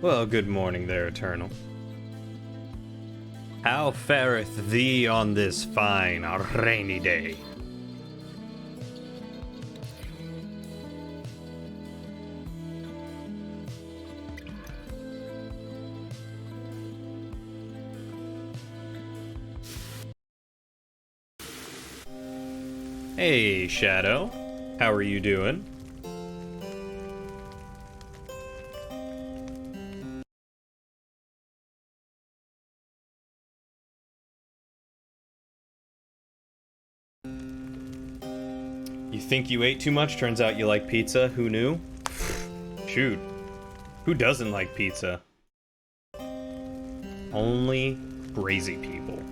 Well, good morning there, Eternal. How fareth thee on this fine, rainy day? Hey, Shadow. How are you doing? You think you ate too much? Turns out you like pizza. Who knew? Shoot. Who doesn't like pizza? Only crazy people.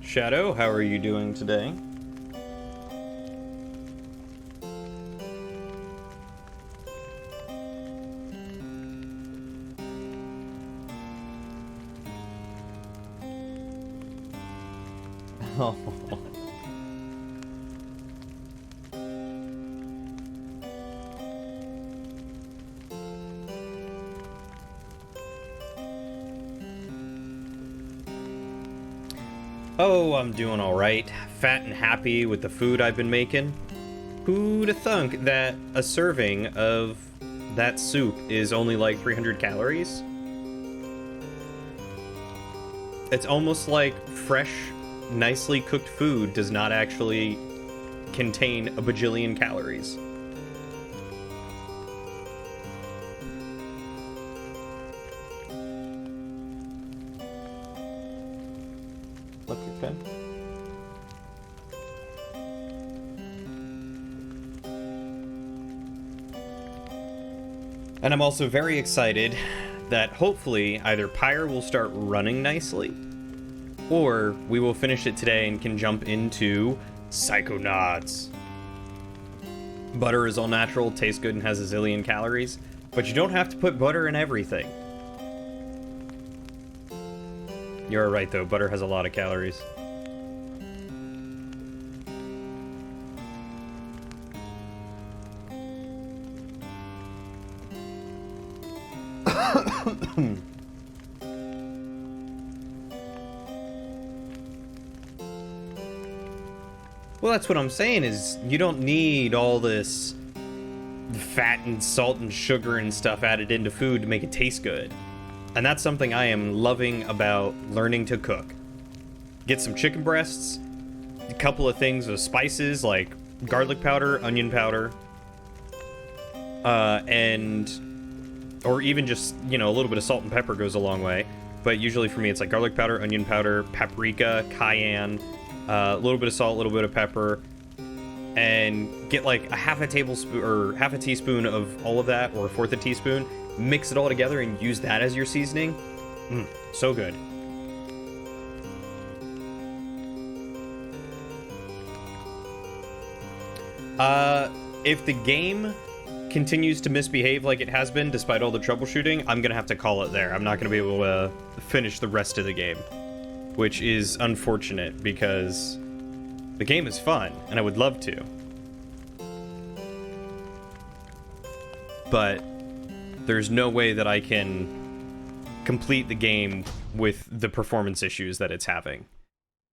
Shadow, how are you doing today? Oh. Oh, I'm doing alright. Fat and happy with the food I've been making. Who'd have thunk that a serving of that soup is only like 300 calories? It's almost like fresh, nicely cooked food does not actually contain a bajillion calories. Look, your pen. And I'm also very excited that hopefully either Pyre will start running nicely, or we will finish it today and can jump into Psychonauts. Butter is all natural, tastes good, and has a zillion calories, but you don't have to put butter in everything. You're right though, butter has a lot of calories. Well, that's what I'm saying is you don't need all this fat and salt and sugar and stuff added into food to make it taste good. And that's something I am loving about learning to cook. Get some chicken breasts, a couple of things of spices like garlic powder, onion powder, or even just, you know, a little bit of salt and pepper goes a long way. But usually for me, it's like garlic powder, onion powder, paprika, cayenne, a little bit of salt, a little bit of pepper, and get like a half a tablespoon or half a teaspoon of all of that, or a fourth a teaspoon. Mix it all together and use that as your seasoning. So good. If the game continues to misbehave like it has been, despite all the troubleshooting, I'm gonna have to call it there. I'm not gonna be able to finish the rest of the game, which is unfortunate because the game is fun and I would love to. But there's no way that I can complete the game with the performance issues that it's having.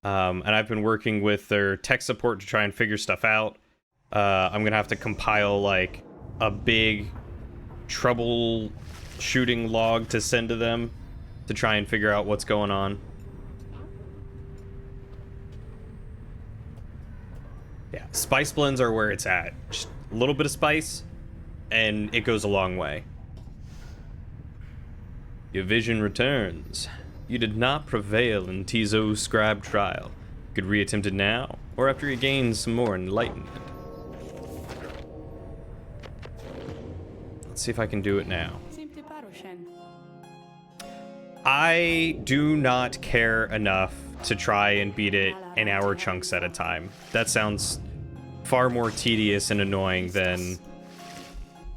And I've been working with their tech support to try and figure stuff out. I'm gonna have to compile like a big troubleshooting log to send to them to try and figure out what's going on. Yeah, spice blends are where it's at. Just a little bit of spice, and it goes a long way. Your vision returns. You did not prevail in Tizo's scribe trial. You could reattempt it now, or after you gain some more enlightenment. Let's see if I can do it now. I do not care enough to try and beat it in hour chunks at a time. That sounds far more tedious and annoying than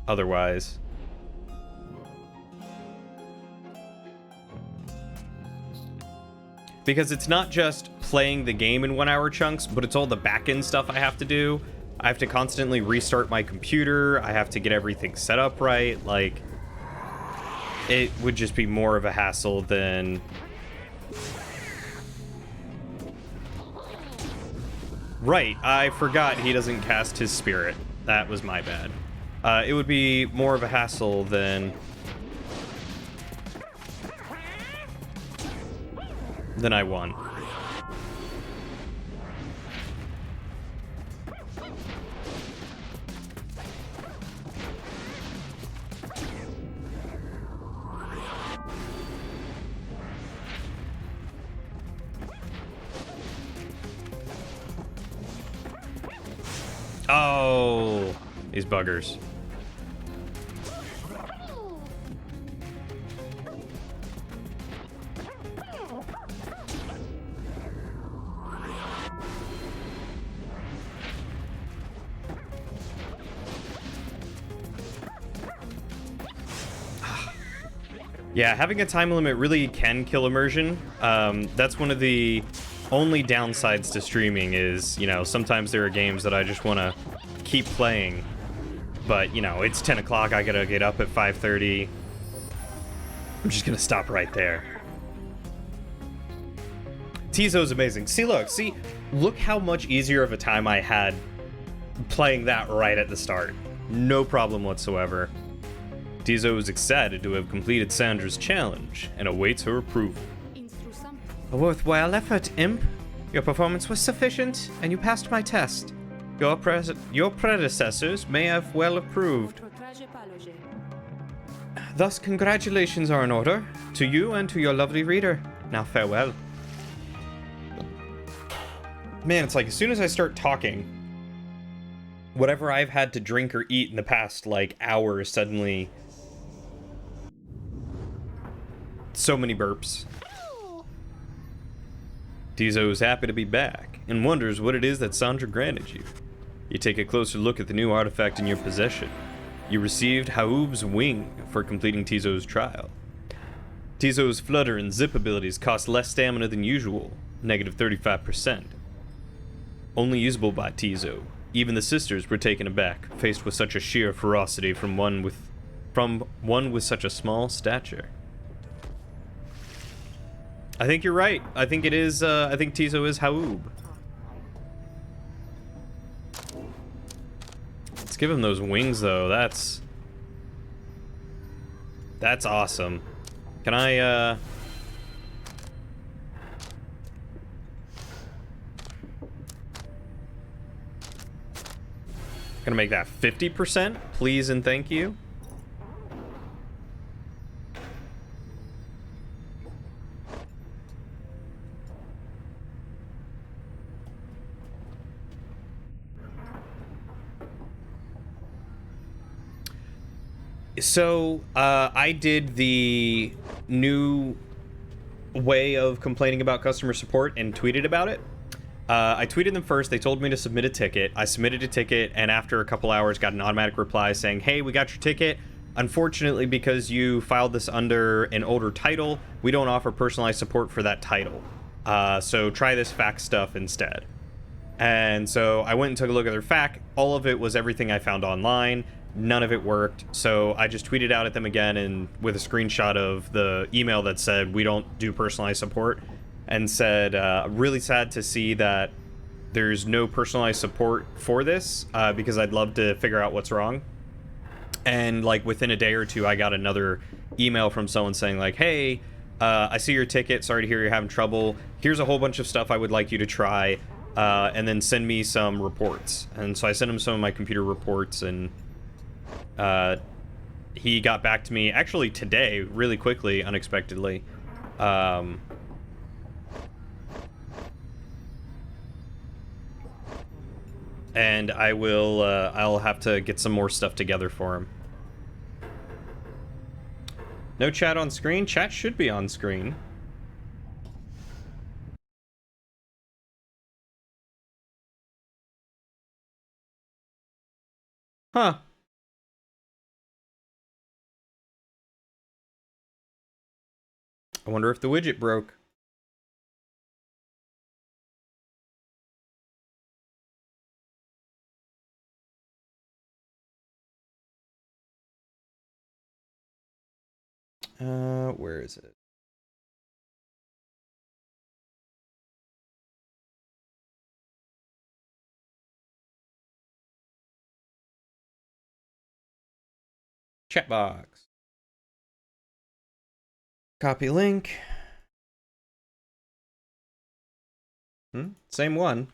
otherwise. Because it's not just playing the game in 1 hour chunks, but it's all the back-end stuff I have to do. I have to constantly restart my computer. I have to get everything set up right. Like, it would just be more of a hassle than... Right, I forgot he doesn't cast his spirit. That was my bad. It would be more of a hassle than I won. Oh, these buggers. Yeah, having a time limit really can kill immersion. That's one of the only downsides to streaming is, you know, sometimes there are games that I just want to keep playing. But, you know, it's 10 o'clock, I gotta get up at 5:30. I'm just gonna stop right there. Tizo's amazing. Look how much easier of a time I had playing that right at the start. No problem whatsoever. Tizo is excited to have completed Sandra's challenge and awaits her approval. A worthwhile effort, Imp. Your performance was sufficient, and you passed my test. Your predecessors may have well approved. Thus, congratulations are in order to you and to your lovely reader. Now farewell. Man, it's like as soon as I start talking, whatever I've had to drink or eat in the past, like, hours suddenly... So many burps. Tizo is happy to be back and wonders what it is that Sandra granted you. You take a closer look at the new artifact in your possession. You received Haoub's wing for completing Tizo's trial. Tizo's flutter and zip abilities cost less stamina than usual, negative 35%. Only usable by Tizo. Even the sisters were taken aback, faced with such a sheer ferocity from one with such a small stature. I think you're right. I think it is, I think Tizo is Haoub. Let's give him those wings, though. That's awesome. Can I, Gonna make that 50%, please and thank you. So, I did the new way of complaining about customer support and tweeted about it. I tweeted them first. They told me to submit a ticket. I submitted a ticket, and after a couple hours got an automatic reply saying, hey, we got your ticket. Unfortunately, because you filed this under an older title, we don't offer personalized support for that title. So try this fax stuff instead. And so I went and took a look at their fax. All of it was everything I found online. None of it worked, so I just tweeted out at them again and with a screenshot of the email that said we don't do personalized support, and said really sad to see that there's no personalized support for this because I'd love to figure out what's wrong. And like within a day or two I got another email from someone saying like, hey, I see your ticket, sorry to hear you're having trouble, here's a whole bunch of stuff I would like you to try, and then send me some reports. And so I sent him some of my computer reports, and he got back to me actually today, really quickly, unexpectedly. And I will, I'll have to get some more stuff together for him. No chat on screen? Chat should be on screen. Huh. I wonder if the widget broke. Where is it? Chat box. Copy link. Same one.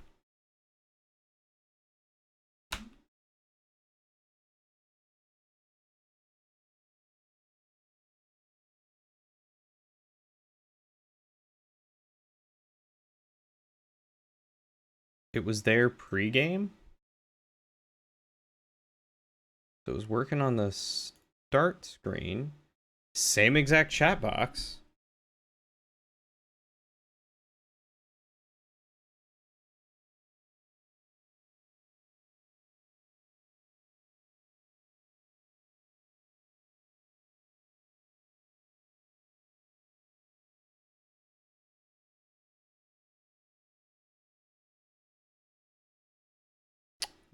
It was there pre-game? So it was working on the start screen. Same exact chat box.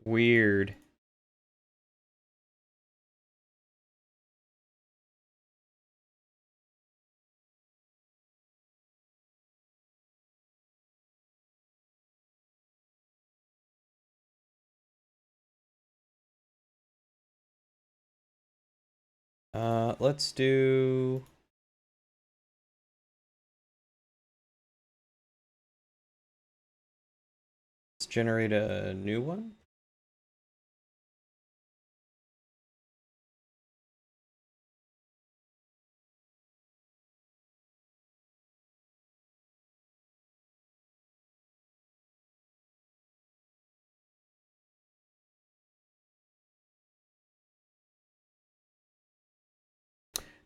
Weird. Let's do... Let's generate a new one.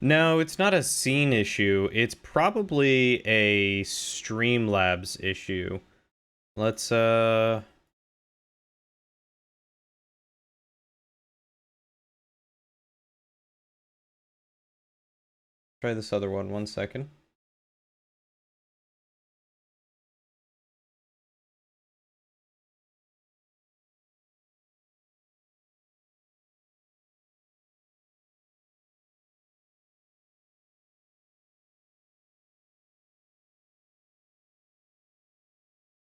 No, it's not a scene issue. It's probably a Streamlabs issue. Let's, try this other one. 1 second.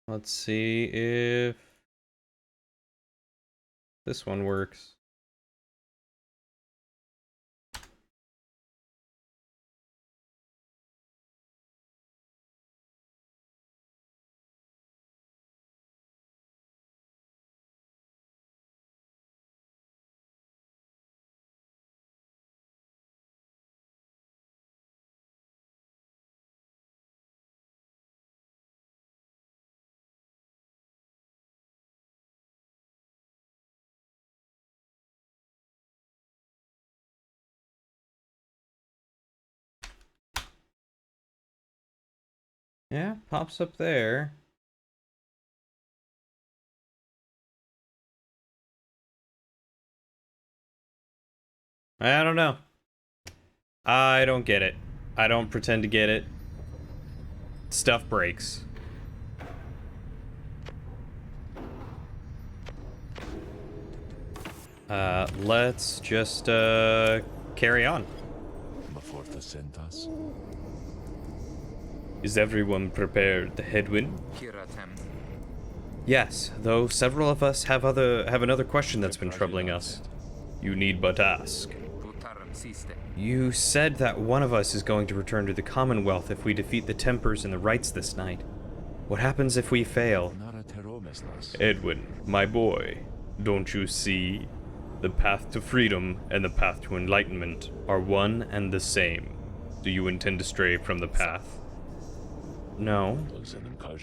Let's see if this one works. Yeah, pops up there. I don't know. I don't get it. I don't pretend to get it. Stuff breaks. Let's just, carry on. Before the sent us. Is everyone prepared, the headwind? Yes, though several of us have another question that's been troubling us. You need but ask. You said that one of us is going to return to the Commonwealth if we defeat the Tempers and the Rites this night. What happens if we fail? Edwin, my boy, don't you see? The path to freedom and the path to enlightenment are one and the same. Do you intend to stray from the path? No?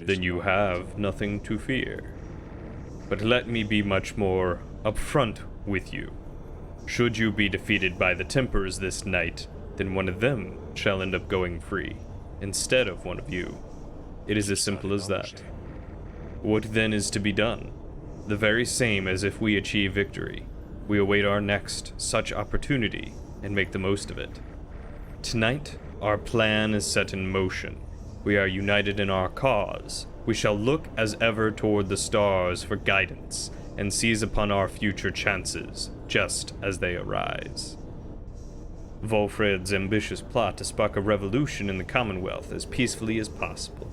Then you have nothing to fear. But let me be much more upfront with you. Should you be defeated by the Tempers this night, then one of them shall end up going free, instead of one of you. It is as simple as that. What then is to be done? The very same as if we achieve victory. We await our next such opportunity and make the most of it. Tonight, our plan is set in motion. We are united in our cause. We shall look as ever toward the stars for guidance and seize upon our future chances, just as they arise. Volfred's ambitious plot to spark a revolution in the Commonwealth as peacefully as possible.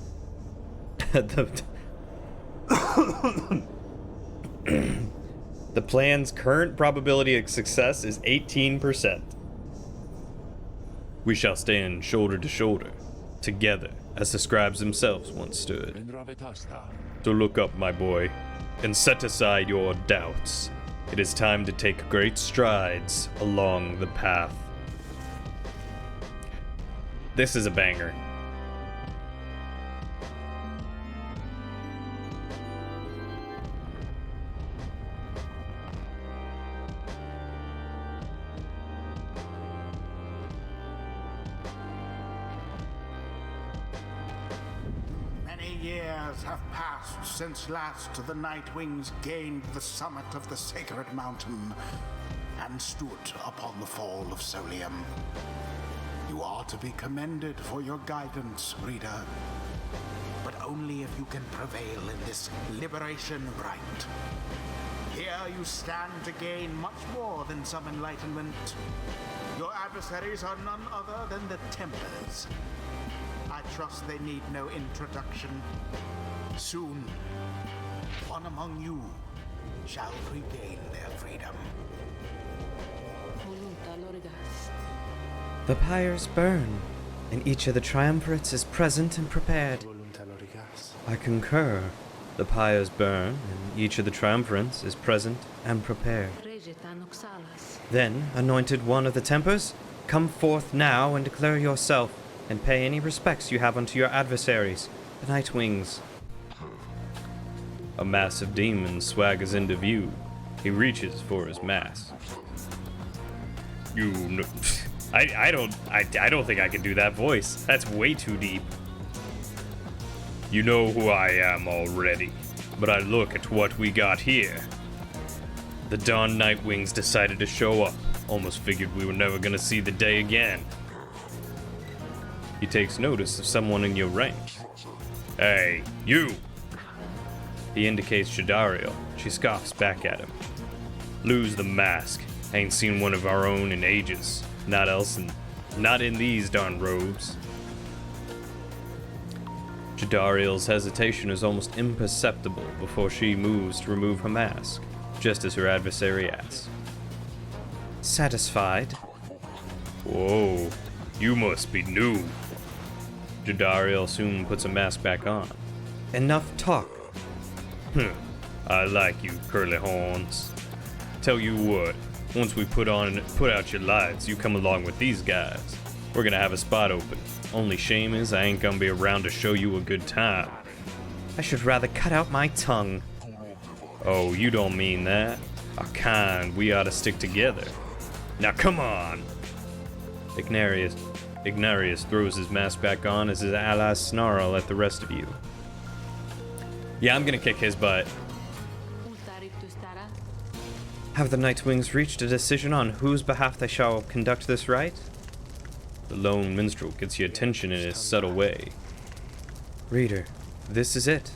The plan's current probability of success is 18%. We shall stand shoulder to shoulder, together, as the scribes themselves once stood. So look up, my boy, and set aside your doubts. It is time to take great strides along the path. This is a banger. Many years have passed since last the Night Wings gained the summit of the sacred mountain and stood upon the fall of Solium. You are to be commended for your guidance, reader, but only if you can prevail in this liberation rite. Here you stand to gain much more than some enlightenment. Your adversaries are none other than the Templars. I trust they need no introduction. Soon, one among you shall regain their freedom. The pyres burn, and each of the triumvirates is present and prepared. I concur. The pyres burn, and each of the triumvirates is present and prepared. Then, anointed one of the Tempers, come forth now and declare yourself, and pay any respects you have unto your adversaries, the Night Wings. A massive demon swaggers into view. He reaches for his mask. You know, I don't think I can do that voice. That's way too deep. You know who I am already, but I look at what we got here. The Dawn Nightwings decided to show up. Almost figured we were never gonna see the day again. He takes notice of someone in your ranks. Hey, you! He indicates Shadariel. She scoffs back at him. Lose the mask. Ain't seen one of our own in ages. Not in these darn robes. Jadariel's hesitation is almost imperceptible before she moves to remove her mask, just as her adversary asks. Satisfied? Whoa, you must be new. Jadariel soon puts a mask back on. Enough talk. I like you, curly horns. Tell you what, once we put out your lights, you come along with these guys. We're gonna have a spot open. Only shame is I ain't gonna be around to show you a good time. I should rather cut out my tongue. Oh, you don't mean that. Our kind, we ought to stick together. Now come on! Ignarius throws his mask back on as his allies snarl at the rest of you. Yeah, I'm gonna kick his butt. Have the Night Wings reached a decision on whose behalf they shall conduct this rite? The lone minstrel gets your attention in his subtle way. Reader, this is it.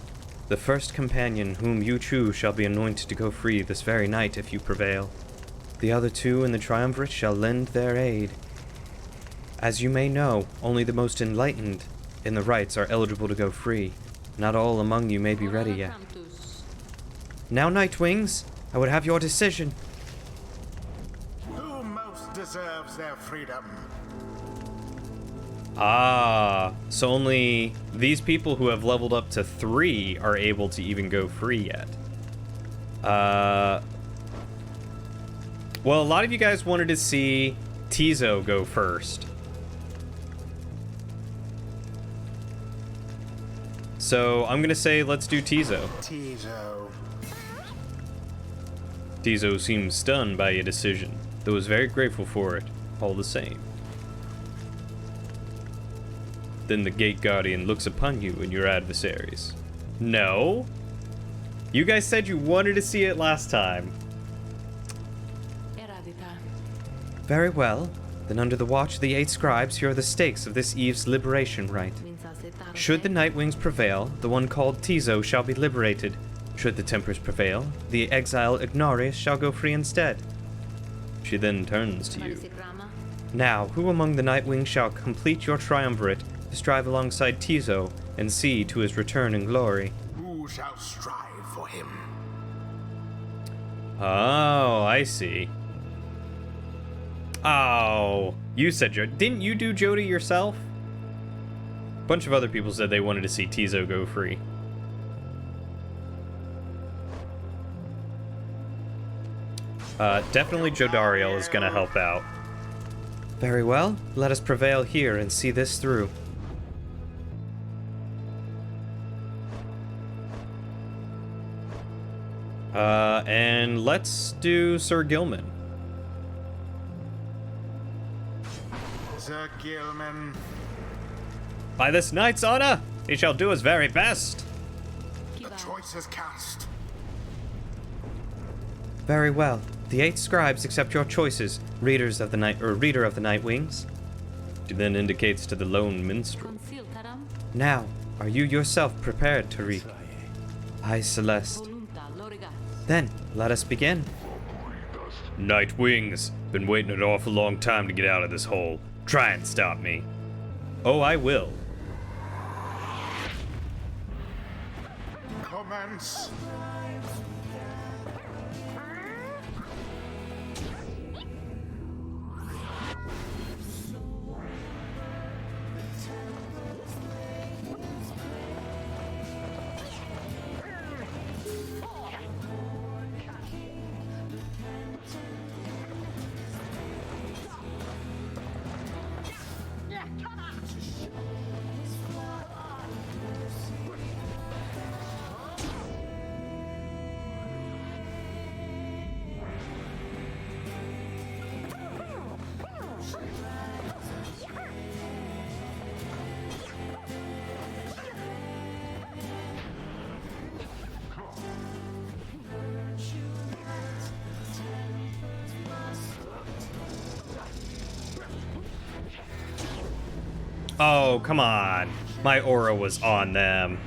The first companion whom you choose shall be anointed to go free this very night if you prevail. The other two in the triumvirate shall lend their aid. As you may know, only the most enlightened in the rites are eligible to go free. Not all among you may be ready yet. Now, Night Wings, I would have your decision. Who most deserves their freedom? Ah, so only these people who have leveled up to 3 are able to even go free yet. Well, a lot of you guys wanted to see Tizo go first. So I'm gonna say let's do Tizo. Tizo seems stunned by your decision, though is very grateful for it, all the same. Then the Gate Guardian looks upon you and your adversaries. No? You guys said you wanted to see it last time. Very well. Then under the watch of the 8 scribes, here are the stakes of this eve's liberation rite. Should the Nightwings prevail, the one called Tizo shall be liberated. Should the Tempers prevail, the exile Ignarius shall go free instead. She then turns to you. Now, who among the Nightwings shall complete your triumvirate to strive alongside Tizo and see to his return in glory? Who shall strive for him? Oh, I see. Oh, you said Jody. Didn't you do Jody yourself? A bunch of other people said they wanted to see Tizo go free. Definitely Jodariel is gonna help out. Very well. Let us prevail here and see this through. And let's do Sir Gilman. Sir Gilman. By this knight's honor, he shall do his very best. The choice is cast. Very well. The 8 scribes accept your choices, reader of the Nightwings. She then indicates to the lone minstrel. Now, are you yourself prepared, Tariq? Aye, Celeste. Then, let us begin. Nightwings, been waiting an awful long time to get out of this hole. Try and stop me. Oh, I will. Commence. Oh, come on. My aura was on them.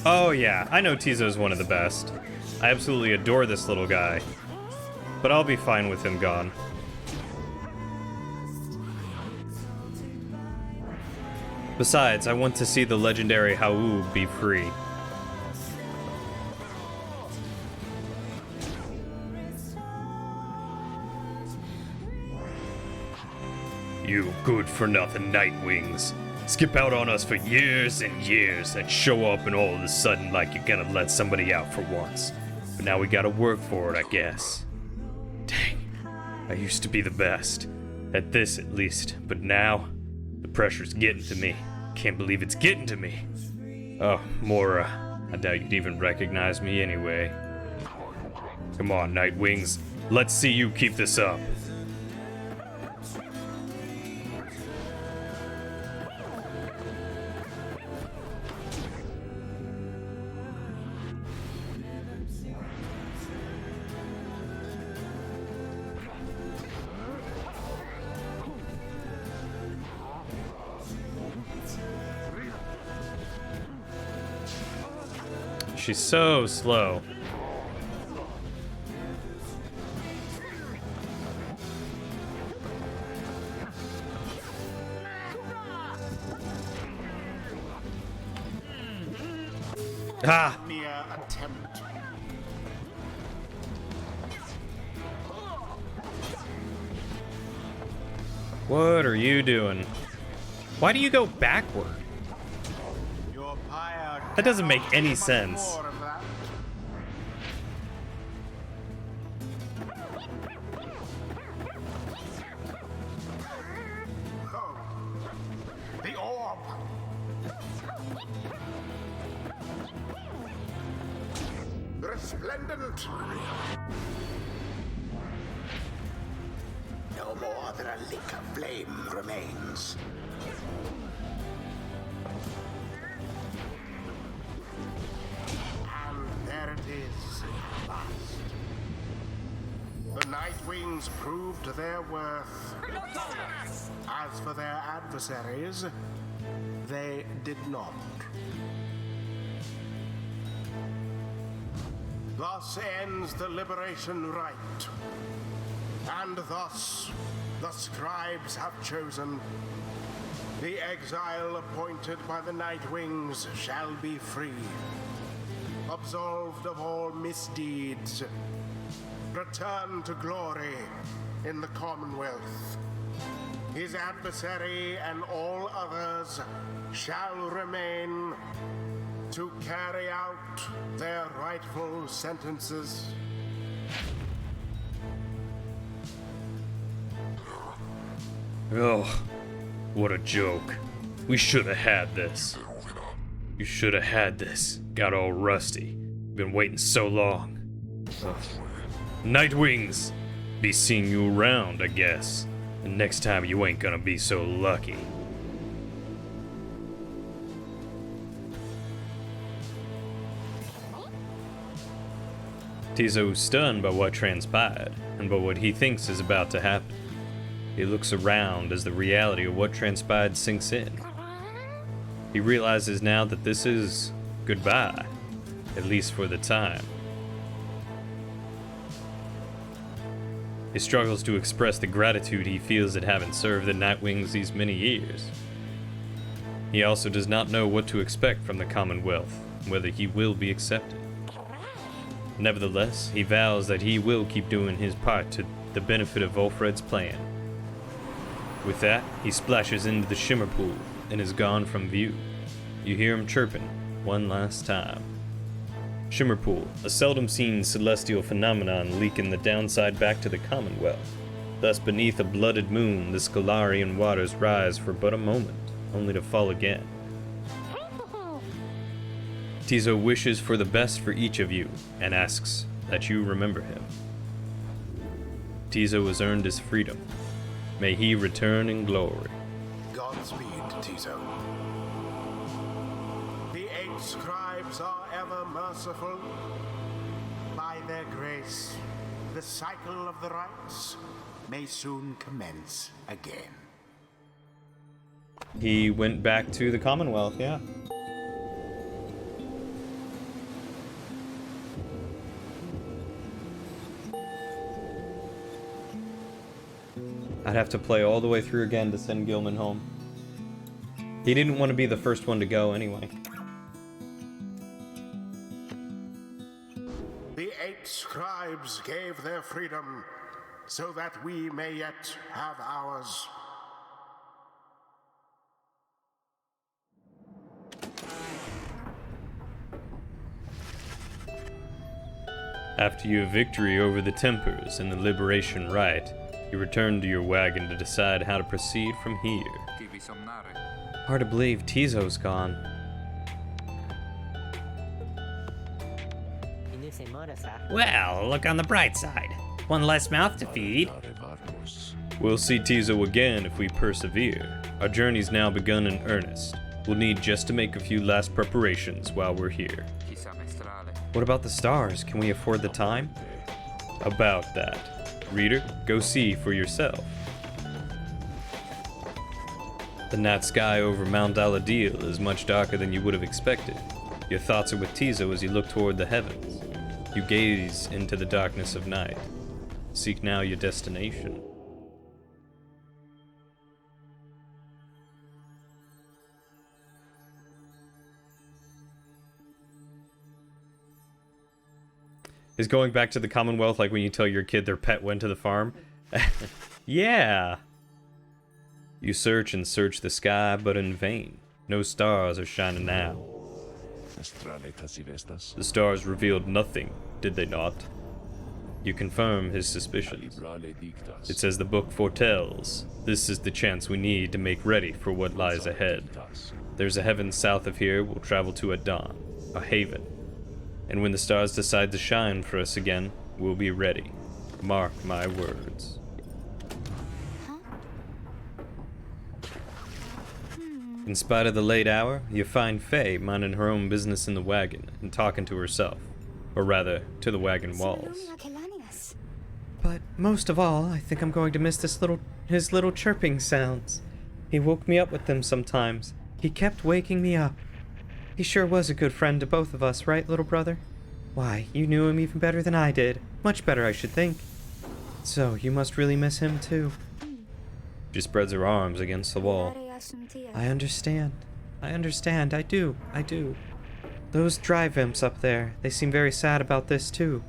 Oh yeah, I know Tizo's one of the best. I absolutely adore this little guy. But I'll be fine with him gone. Besides, I want to see the legendary Hau be free. You good-for-nothing Nightwings. Skip out on us for years and years and show up and all of a sudden like you're gonna let somebody out for once. But now we gotta work for it, I guess. Dang, I used to be the best. At this, at least. But now, the pressure's getting to me. Can't believe it's getting to me. Oh, Mora, I doubt you'd even recognize me anyway. Come on, Nightwings. Let's see you keep this up. She's so slow. Ah! Mere attempt. What are you doing? Why do you go backward? Your pyre That doesn't make cannot any do much sense. more of that. resplendent. No more than a lick of flame remains. And there it is, at last. The Nightwings proved their worth. As for their adversaries, they did not. Thus ends the Liberation Rite. And thus, the scribes have chosen. The exile appointed by the Nightwings shall be free, absolved of all misdeeds, return to glory in the Commonwealth. His adversary and all others shall remain to carry out their rightful sentences. Oh, what a joke. We should have had this. You should have had this. Got all rusty. Been waiting so long. Ugh. Nightwings! Be seeing you around, I guess. And next time you ain't gonna be so lucky. Tizo's stunned by what transpired, and by what he thinks is about to happen. He looks around as the reality of what transpired sinks in. He realizes now that this is goodbye, at least for the time. He struggles to express the gratitude he feels at having served the Nightwings these many years. He also does not know what to expect from the Commonwealth, whether he will be accepted. Nevertheless, he vows that he will keep doing his part to the benefit of Ulfred's plan. With that, he splashes into the shimmer pool and is gone from view. You hear him chirping one last time. Shimmer pool, a seldom seen celestial phenomenon leaking the downside back to the Commonwealth. Thus, beneath a blooded moon, the Scalarian waters rise for but a moment, only to fall again. Tizo wishes for the best for each of you, and asks that you remember him. Tizo has earned his freedom. May he return in glory. Godspeed, Tizo. The 8 scribes are ever merciful. By their grace, the cycle of the rites may soon commence again. He went back to the Commonwealth, yeah. I'd have to play all the way through again to send Gilman home. He didn't want to be the first one to go anyway. The 8 scribes gave their freedom so that we may yet have ours. After your victory over the Tempers and the Liberation Rite, you return to your wagon to decide how to proceed from here. Hard to believe Tizo's gone. Well, look on the bright side. One less mouth to feed. We'll see Tizo again if we persevere. Our journey's now begun in earnest. We'll need just to make a few last preparations while we're here. What about the stars? Can we afford the time? About that. Reader, go see for yourself. The night sky over Mount Aladil is much darker than you would have expected. Your thoughts are with Tizo as you look toward the heavens. You gaze into the darkness of night. Seek now your destination. Is going back to the Commonwealth like when you tell your kid their pet went to the farm? Yeah. You search and search the sky, but in vain. No stars are shining now. The stars revealed nothing, did they not? You confirm his suspicions. It's as the book foretells. This is the chance we need to make ready for what lies ahead. There's a heaven south of here we'll travel to at dawn. A haven. And when the stars decide to shine for us again, we'll be ready. Mark my words. In spite of the late hour, you find Faye minding her own business in the wagon and talking to herself. Or rather, to the wagon walls. But most of all, I think I'm going to miss his little chirping sounds. He woke me up with them sometimes. He kept waking me up. He sure was a good friend to both of us, right, little brother? Why, you knew him even better than I did. Much better, I should think. So, you must really miss him, too. She spreads her arms against the wall. I understand. I do. Those drive imps up there, they seem very sad about this, too.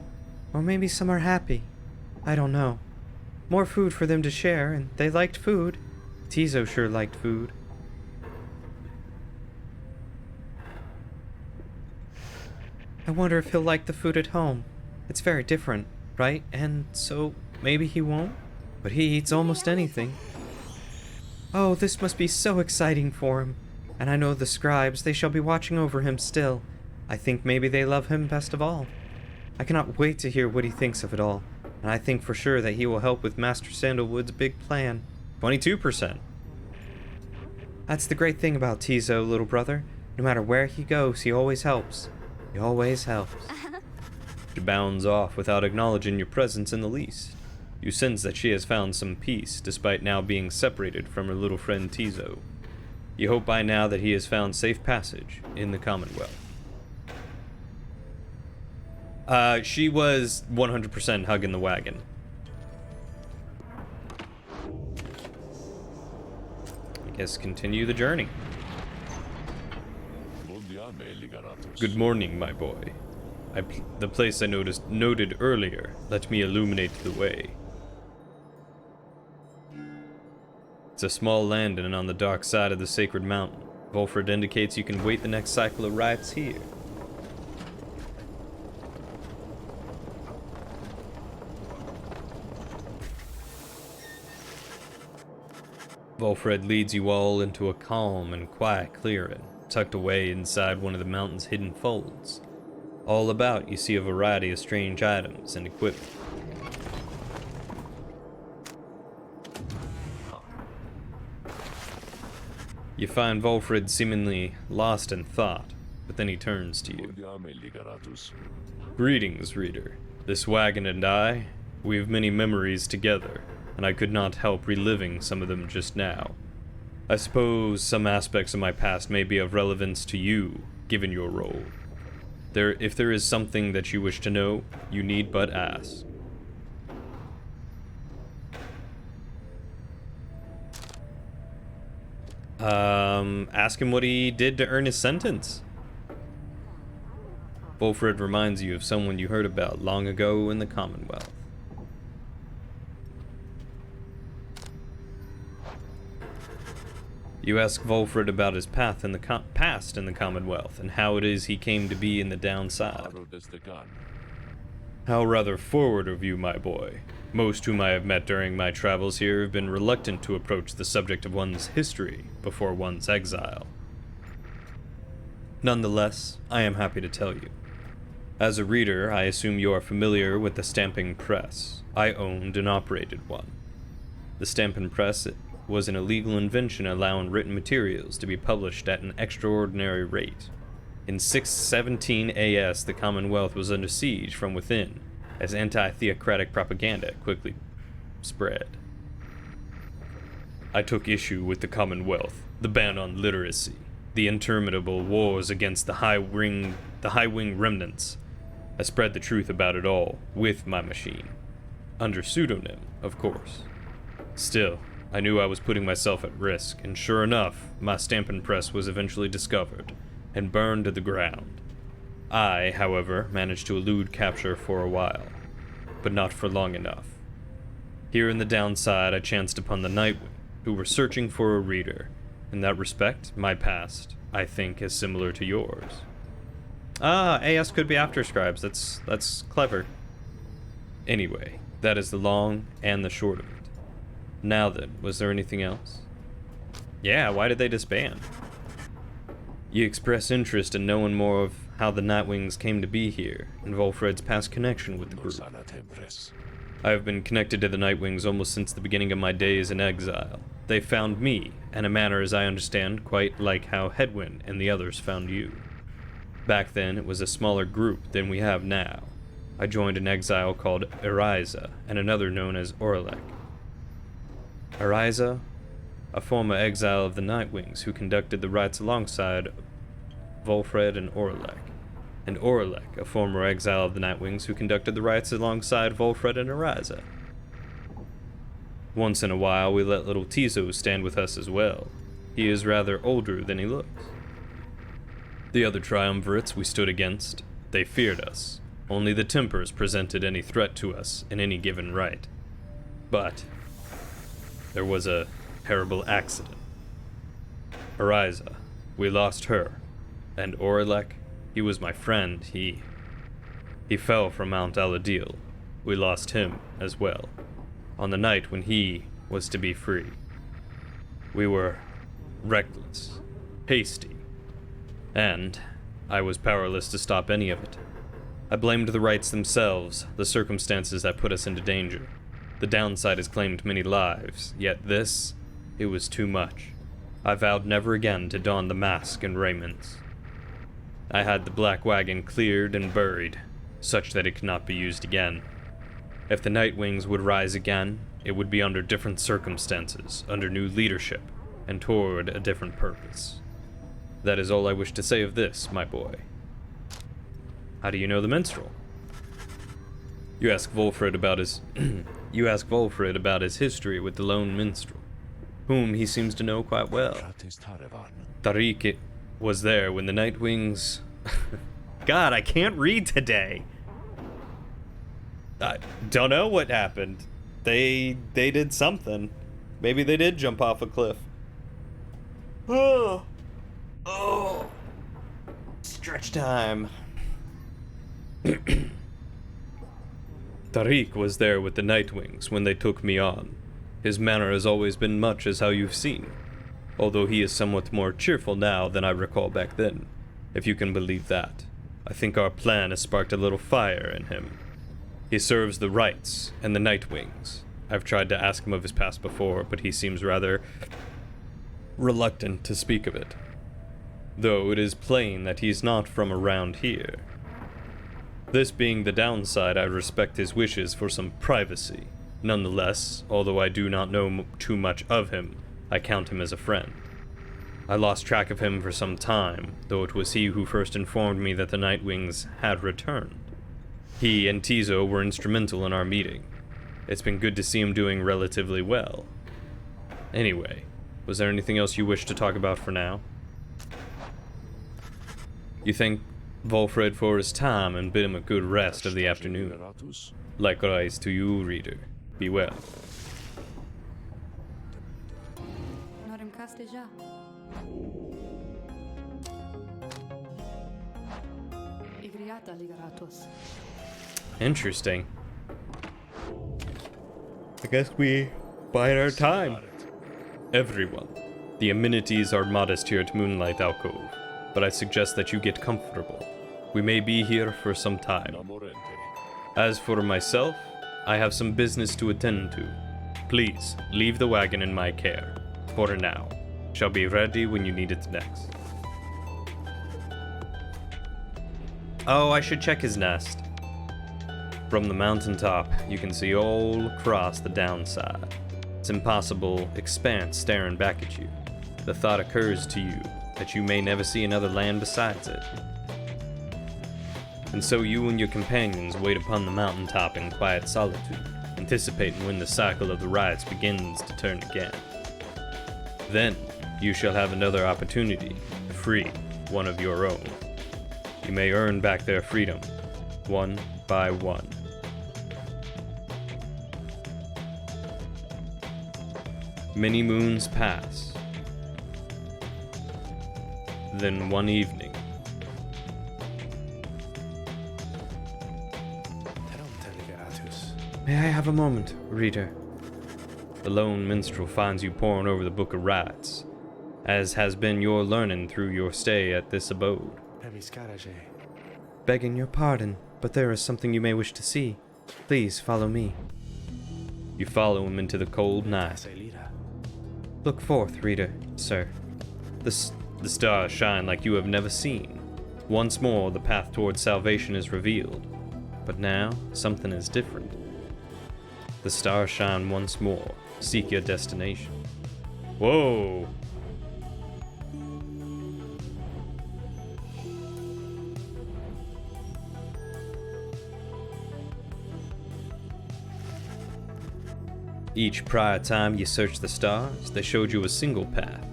Or maybe some are happy. I don't know. More food for them to share, and they liked food. Tizo sure liked food. I wonder if he'll like the food at home. It's very different, right? And so, maybe he won't? But he eats almost anything. Oh, this must be so exciting for him. And I know the scribes, they shall be watching over him still. I think maybe they love him best of all. I cannot wait to hear what he thinks of it all. And I think for sure that he will help with Master Sandalwood's big plan. 22%. That's the great thing about Tizo, little brother. No matter where he goes, he always helps. He always helps. She bounds off without acknowledging your presence in the least. You sense that she has found some peace, despite now being separated from her little friend Tizo. You hope by now that he has found safe passage in the Commonwealth. She was 100% hugging the wagon. I guess continue the journey. Good morning, my boy. The place I noted earlier. Let me illuminate the way. It's a small landing on the dark side of the sacred mountain. Volfred indicates you can wait the next cycle of rites here. Volfred leads you all into a calm and quiet clearing, tucked away inside one of the mountain's hidden folds. All about, you see a variety of strange items and equipment. You find Volfred seemingly lost in thought, but then he turns to you. Greetings, reader. This wagon and I, we have many memories together, and I could not help reliving some of them just now. I suppose some aspects of my past may be of relevance to you, given your role. If there is something that you wish to know, you need but ask. Ask him what he did to earn his sentence. Volfred reminds you of someone you heard about long ago in the Commonwealth. You ask Volfred about his path in the past in the Commonwealth and how it is he came to be in the downside. How rather forward of you, my boy. Most whom I have met during my travels here have been reluctant to approach the subject of one's history before one's exile. Nonetheless, I am happy to tell you. As a reader, I assume you are familiar with the stamping press. I owned and operated one. The stamping press was an illegal invention allowing written materials to be published at an extraordinary rate. In 617 AS, the Commonwealth was under siege from within, as anti-theocratic propaganda quickly spread. I took issue with the Commonwealth, the ban on literacy, the interminable wars against the high-wing remnants. I spread the truth about it all, with my machine. Under pseudonym, of course. Still, I knew I was putting myself at risk, and sure enough, my stamping press was eventually discovered and burned to the ground. I, however, managed to elude capture for a while, but not for long enough. Here in the downside, I chanced upon the Nightwing, who were searching for a reader. In that respect, my past, I think, is similar to yours. Ah, AS could be after scribes. That's clever. Anyway, that is the long and the short of it. Now then, was there anything else? Yeah, why did they disband? You express interest in knowing more of how the Nightwings came to be here, and Volfred's past connection with the group. Sana Tempres. I have been connected to the Nightwings almost since the beginning of my days in exile. They found me, in a manner as I understand, quite like how Hedwyn and the others found you. Back then, it was a smaller group than we have now. I joined an exile called Eriza, and another known as Orlek. Eriza, a former exile of the Nightwings who conducted the rites alongside Volfred and Orlek. And Orlek, a former exile of the Nightwings who conducted the rites alongside Volfred and Eriza. Once in a while, we let little Tizo stand with us as well. He is rather older than he looks. The other triumvirates we stood against, they feared us. Only the Tempers presented any threat to us in any given rite. But there was a terrible accident. Eriza, we lost her. And Orlek, he was my friend. He fell from Mount Aladil. We lost him as well, on the night when he was to be free. We were reckless, hasty, and I was powerless to stop any of it. I blamed the rites themselves, the circumstances that put us into danger. The downside has claimed many lives, yet this, it was too much. I vowed never again to don the mask and raiments. I had the black wagon cleared and buried, such that it could not be used again. If the Nightwings would rise again, it would be under different circumstances, under new leadership, and toward a different purpose. That is all I wish to say of this, my boy. How do you know the minstrel? You ask Volfred about his history with the lone minstrel, whom he seems to know quite well. Gratis Tarevan. Tariq was there when the Nightwings... God, I can't read today. I don't know what happened. They did something. Maybe they did jump off a cliff. Oh. Stretch time. Tariq was there with the Nightwings when they took me on. His manner has always been much as how you've seen, although he is somewhat more cheerful now than I recall back then, if you can believe that. I think our plan has sparked a little fire in him. He serves the Rites and the Nightwings. I've tried to ask him of his past before, but he seems rather reluctant to speak of it. Though it is plain that he's not from around here. This being the downside, I respect his wishes for some privacy. Nonetheless, although I do not know too much of him, I count him as a friend. I lost track of him for some time, though it was he who first informed me that the Nightwings had returned. He and Tizo were instrumental in our meeting. It's been good to see him doing relatively well. Anyway, was there anything else you wish to talk about for now? You thank Volfred for his time and bid him a good rest of the afternoon. Liberatus. Likewise to you, reader. Be well. Norem casteja. Igriata liberatus. Interesting. I guess we bide our time. Everyone. The amenities are modest here at Moonlight Alcove, but I suggest that you get comfortable. We may be here for some time. Namorente. As for myself, I have some business to attend to. Please, leave the wagon in my care. For now. Shall be ready when you need it next. Oh, I should check his nest. From the mountaintop, you can see all across the downside. It's impossible expanse staring back at you. The thought occurs to you that you may never see another land besides it. And so you and your companions wait upon the mountaintop in quiet solitude, anticipating when the cycle of the rites begins to turn again. Then, you shall have another opportunity to free one of your own. You may earn back their freedom, one by one. Many moons pass. Then one evening, May I have a moment, reader? the lone minstrel finds you poring over the Book of Rites, as has been your learning through your stay at this abode. Begging your pardon, but there is something you may wish to see. Please follow me. You follow him into the cold night. Look forth, reader, sir. The stars shine like you have never seen. Once more, the path towards salvation is revealed. But now, something is different. The stars shine once more. Seek your destination. Whoa! Each prior time you searched the stars, they showed you a single path.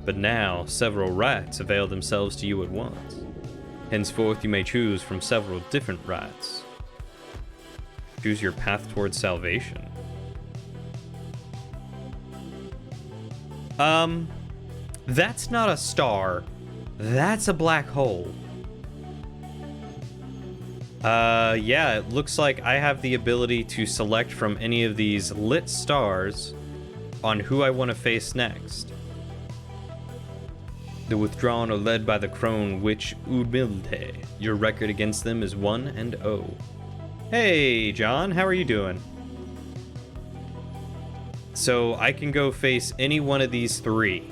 But now, several rites avail themselves to you at once. Henceforth, you may choose from several different rites. Choose your path towards salvation. That's not a star. That's a black hole. Yeah, it looks like I have the ability to select from any of these lit stars on who I want to face next. The withdrawn are led by the crone witch Udmilde. Your record against them is 1-0. Hey, John, how are you doing? So I can go face any one of these three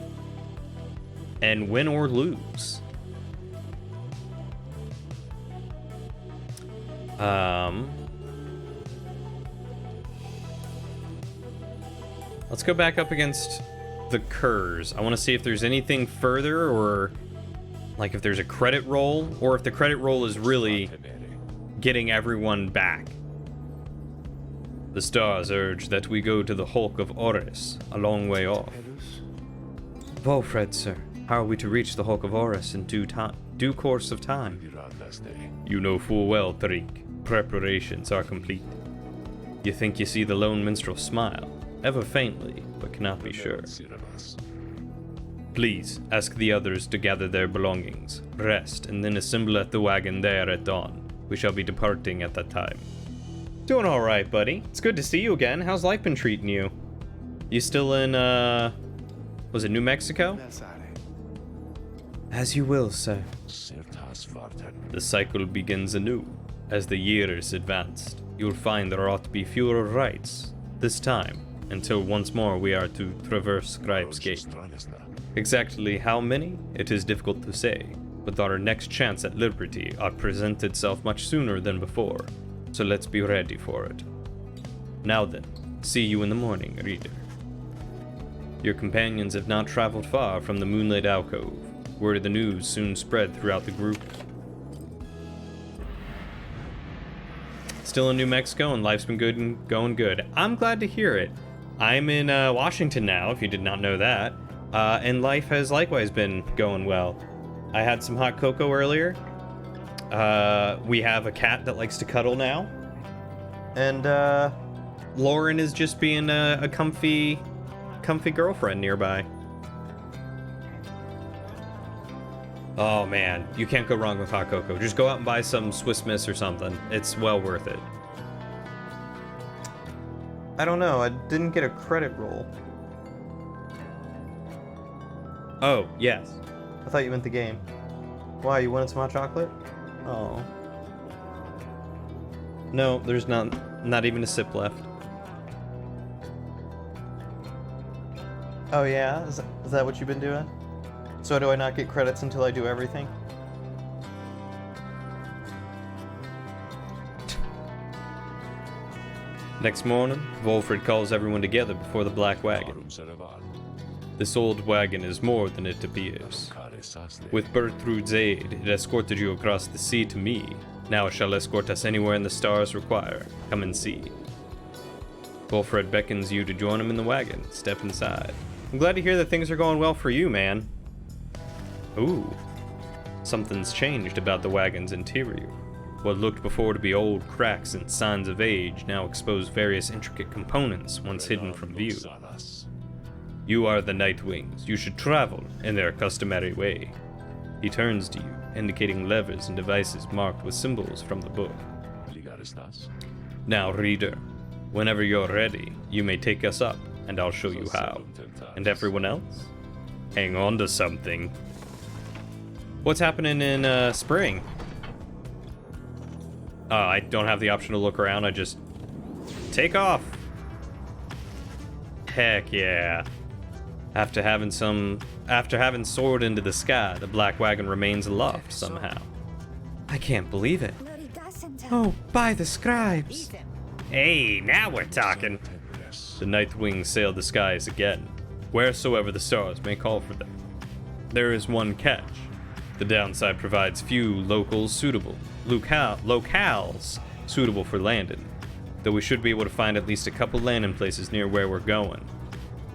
and win or lose. Let's go back up against the Curs. I want to see if there's anything further, or like if there's a credit roll, or if the credit roll is really getting everyone back. The stars urge that we go to the Hulk of Oris, a long way off. Volfred, sir, how are we to reach the Hulk of Oris in due course of time? You know full well, Tariq. Preparations are complete. You think you see the lone minstrel smile, ever faintly, but cannot be sure. Please, ask the others to gather their belongings, rest, and then assemble at the wagon there at dawn. We shall be departing at that time. Doing alright, buddy. It's good to see you again. How's life been treating you? You still in, was it New Mexico? As you will, sir. The cycle begins anew. As the years advanced, you'll find there ought to be fewer rites, this time, until once more we are to traverse Scribe's Gate. Exactly how many, it is difficult to say, but our next chance at liberty ought present itself much sooner than before, so let's be ready for it. Now then, see you in the morning, reader. Your companions have not traveled far from the moonlit alcove. Word of the news soon spread throughout the group. Still in New Mexico, and life's been good and going good. I'm glad to hear it. I'm in Washington now, if you did not know that, and life has likewise been going well. I had some hot cocoa earlier. We have a cat that likes to cuddle now, and Lauren is just being a comfy girlfriend nearby. Oh man, you can't go wrong with hot cocoa. Just go out and buy some Swiss Miss or something. It's well worth it. I don't know, I didn't get a credit roll. Oh, yes. I thought you meant the game. Why, you wanted some hot chocolate? Oh. No, there's not even a sip left. Oh yeah? Is that what you've been doing? So do I not get credits until I do everything? Next morning, Volfred calls everyone together before the black wagon. This old wagon is more than it appears. With Bertrude's aid, it escorted you across the sea to me. Now it shall escort us anywhere in the stars require. Come and see. Volfred beckons you to join him in the wagon. Step inside. I'm glad to hear that things are going well for you, man. Ooh. Something's changed about the wagon's interior. What looked before to be old cracks and signs of age now expose various intricate components once hidden from view. You are the Nightwings. You should travel in their customary way. He turns to you, indicating levers and devices marked with symbols from the book. Now, reader, whenever you're ready, you may take us up, and I'll show you how. And everyone else? Hang on to something. What's happening in spring? Oh, I don't have the option to look around. I just take off. Heck yeah. After having soared into the sky, the black wagon remains aloft somehow. I can't believe it. Oh, by the scribes! Hey, now we're talking. The ninth wing sailed the skies again, wheresoever the stars may call for them. There is one catch. The downside provides few locales suitable for landing, though we should be able to find at least a couple landing places near where we're going.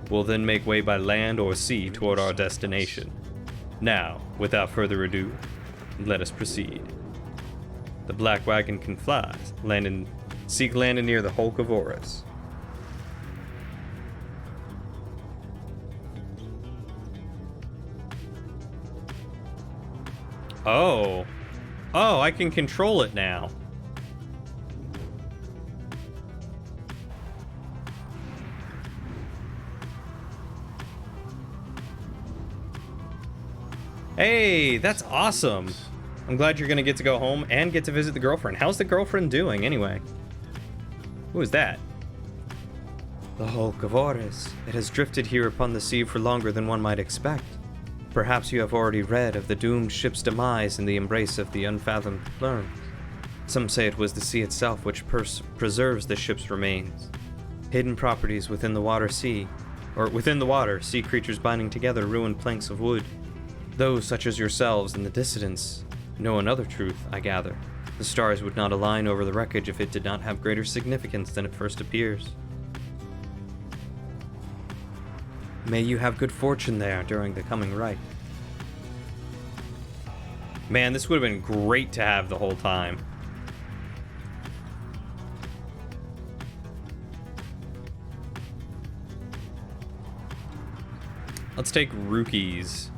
We'll then make way by land or sea toward our destination. Now, without further ado, let us proceed. The black wagon can fly, seek landing near the Hulk of Horus. Oh, I can control it now. Hey, that's awesome. I'm glad you're gonna get to go home and get to visit the girlfriend. How's the girlfriend doing anyway? Who is that? The Hulk of Horus. It has drifted here upon the sea for longer than one might expect. Perhaps you have already read of the doomed ship's demise in the embrace of the unfathomed plurms. Some say it was the sea itself which preserves the ship's remains. Hidden properties within the water, sea creatures binding together ruined planks of wood. Those such as yourselves and the dissidents know another truth, I gather. The stars would not align over the wreckage if it did not have greater significance than it first appears. May you have good fortune there during the coming rite. Man, this would have been great to have the whole time. Let's take rookies.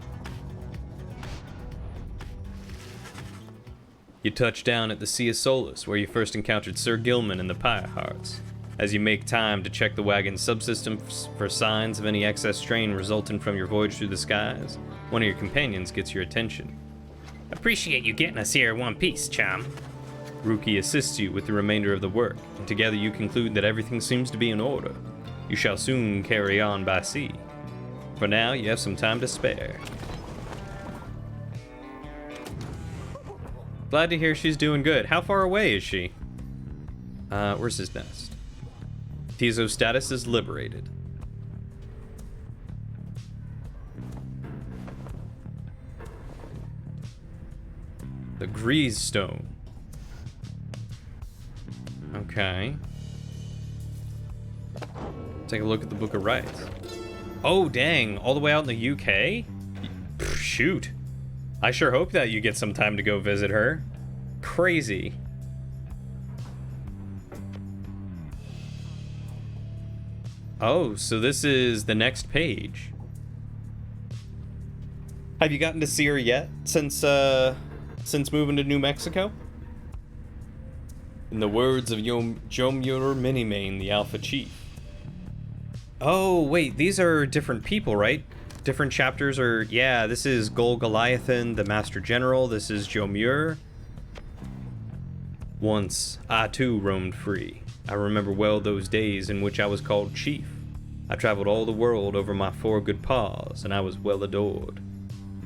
You touch down at the Sea of Solus, where you first encountered Sir Gilman and the Pyre Hearts. As you make time to check the wagon's subsystems for signs of any excess strain resulting from your voyage through the skies, one of your companions gets your attention. Appreciate you getting us here in one piece, chum. Rookie assists you with the remainder of the work, and together you conclude that everything seems to be in order. You shall soon carry on by sea. For now, you have some time to spare. Glad to hear she's doing good. How far away is she? Where's his nest? Tizo's status is liberated. The Grease Stone. Okay. Take a look at the Book of Rites. Oh, dang. All the way out in the UK? Shoot. I sure hope that you get some time to go visit her. Crazy. Oh, so this is the next page. Have you gotten to see her yet since moving to New Mexico? In the words of Jomur Minimane, the Alpha Chief. Oh, wait, these are different people, right? Different chapters are... Yeah, this is Gol Goliathan, the Master General. This is Jomur. Once, I too roamed free. I remember well those days in which I was called Chief. I traveled all the world over my 4 good paws, and I was well adored.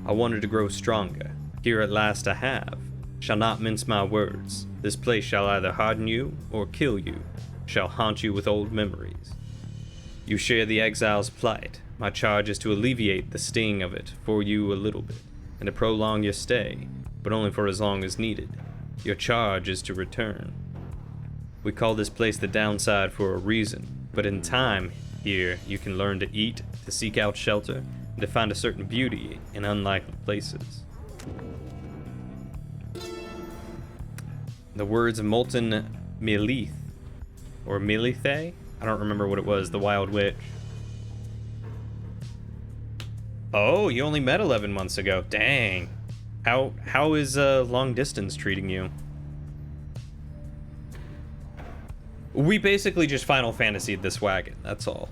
I wanted to grow stronger. Here at last I have. Shall not mince my words. This place shall either harden you or kill you. Shall haunt you with old memories. You share the exile's plight. My charge is to alleviate the sting of it for you a little bit, and to prolong your stay, but only for as long as needed. Your charge is to return. We call this place the downside for a reason, but in time here you can learn to eat, to seek out shelter, and to find a certain beauty in unlikely places. The words of Molten Milith, or Milithe? I don't remember what it was, the Wild Witch. Oh, you only met 11 months ago. Dang. How is long distance treating you? We basically just Final Fantasied this wagon, that's all.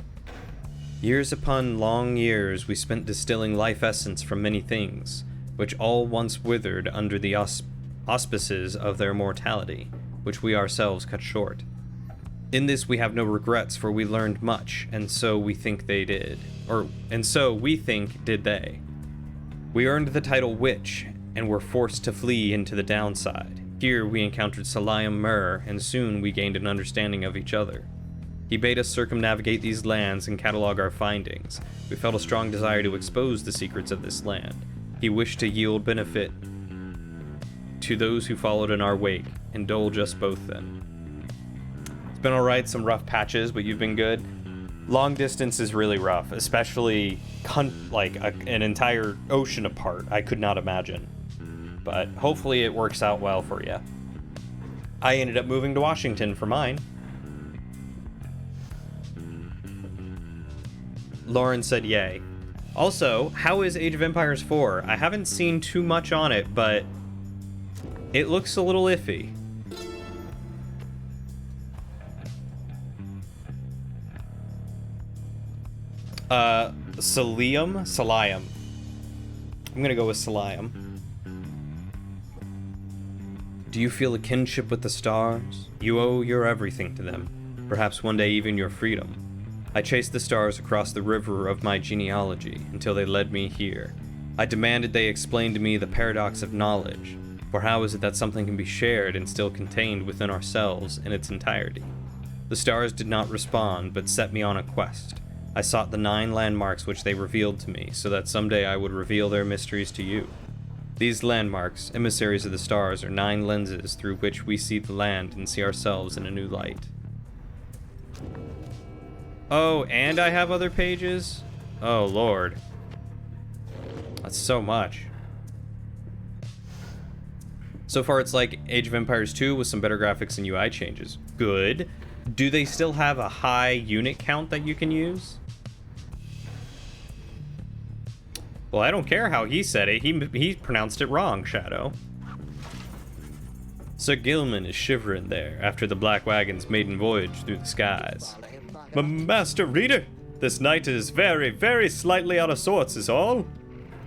Years upon long years we spent distilling life essence from many things, which all once withered under the auspices of their mortality. which we ourselves cut short. In this we have no regrets, for we learned much, and so we think they did. And so we think did they. We earned the title Witch, and were forced to flee into the downside. Here we encountered Salayam Mur, and soon we gained an understanding of each other. He bade us circumnavigate these lands and catalog our findings. We felt a strong desire to expose the secrets of this land. He wished to yield benefit to those who followed in our wake. Indulge us both then. It's been alright, some rough patches, but you've been good. Long distance is really rough, especially an entire ocean apart. I could not imagine. But hopefully it works out well for you. I ended up moving to Washington for mine. Lauren said yay. Also, how is Age of Empires 4? I haven't seen too much on it, but it looks a little iffy. Salayam. I'm gonna go with Salayam. Do you feel a kinship with the stars? You owe your everything to them. Perhaps one day even your freedom. I chased the stars across the river of my genealogy until they led me here. I demanded they explain to me the paradox of knowledge, for how is it that something can be shared and still contained within ourselves in its entirety? The stars did not respond, but set me on a quest. I sought the 9 landmarks which they revealed to me, so that someday I would reveal their mysteries to you. These landmarks, emissaries of the stars, are 9 lenses through which we see the land and see ourselves in a new light. Oh, and I have other pages? Oh, Lord. That's so much. So far, it's like Age of Empires 2 with some better graphics and UI changes. Good. Do they still have a high unit count that you can use? Well, I don't care how he said it. He pronounced it wrong, Shadow. Sir Gilman is shivering there after the Black Wagon's maiden voyage through the skies. Master Reader, this knight is very, very slightly out of sorts is all.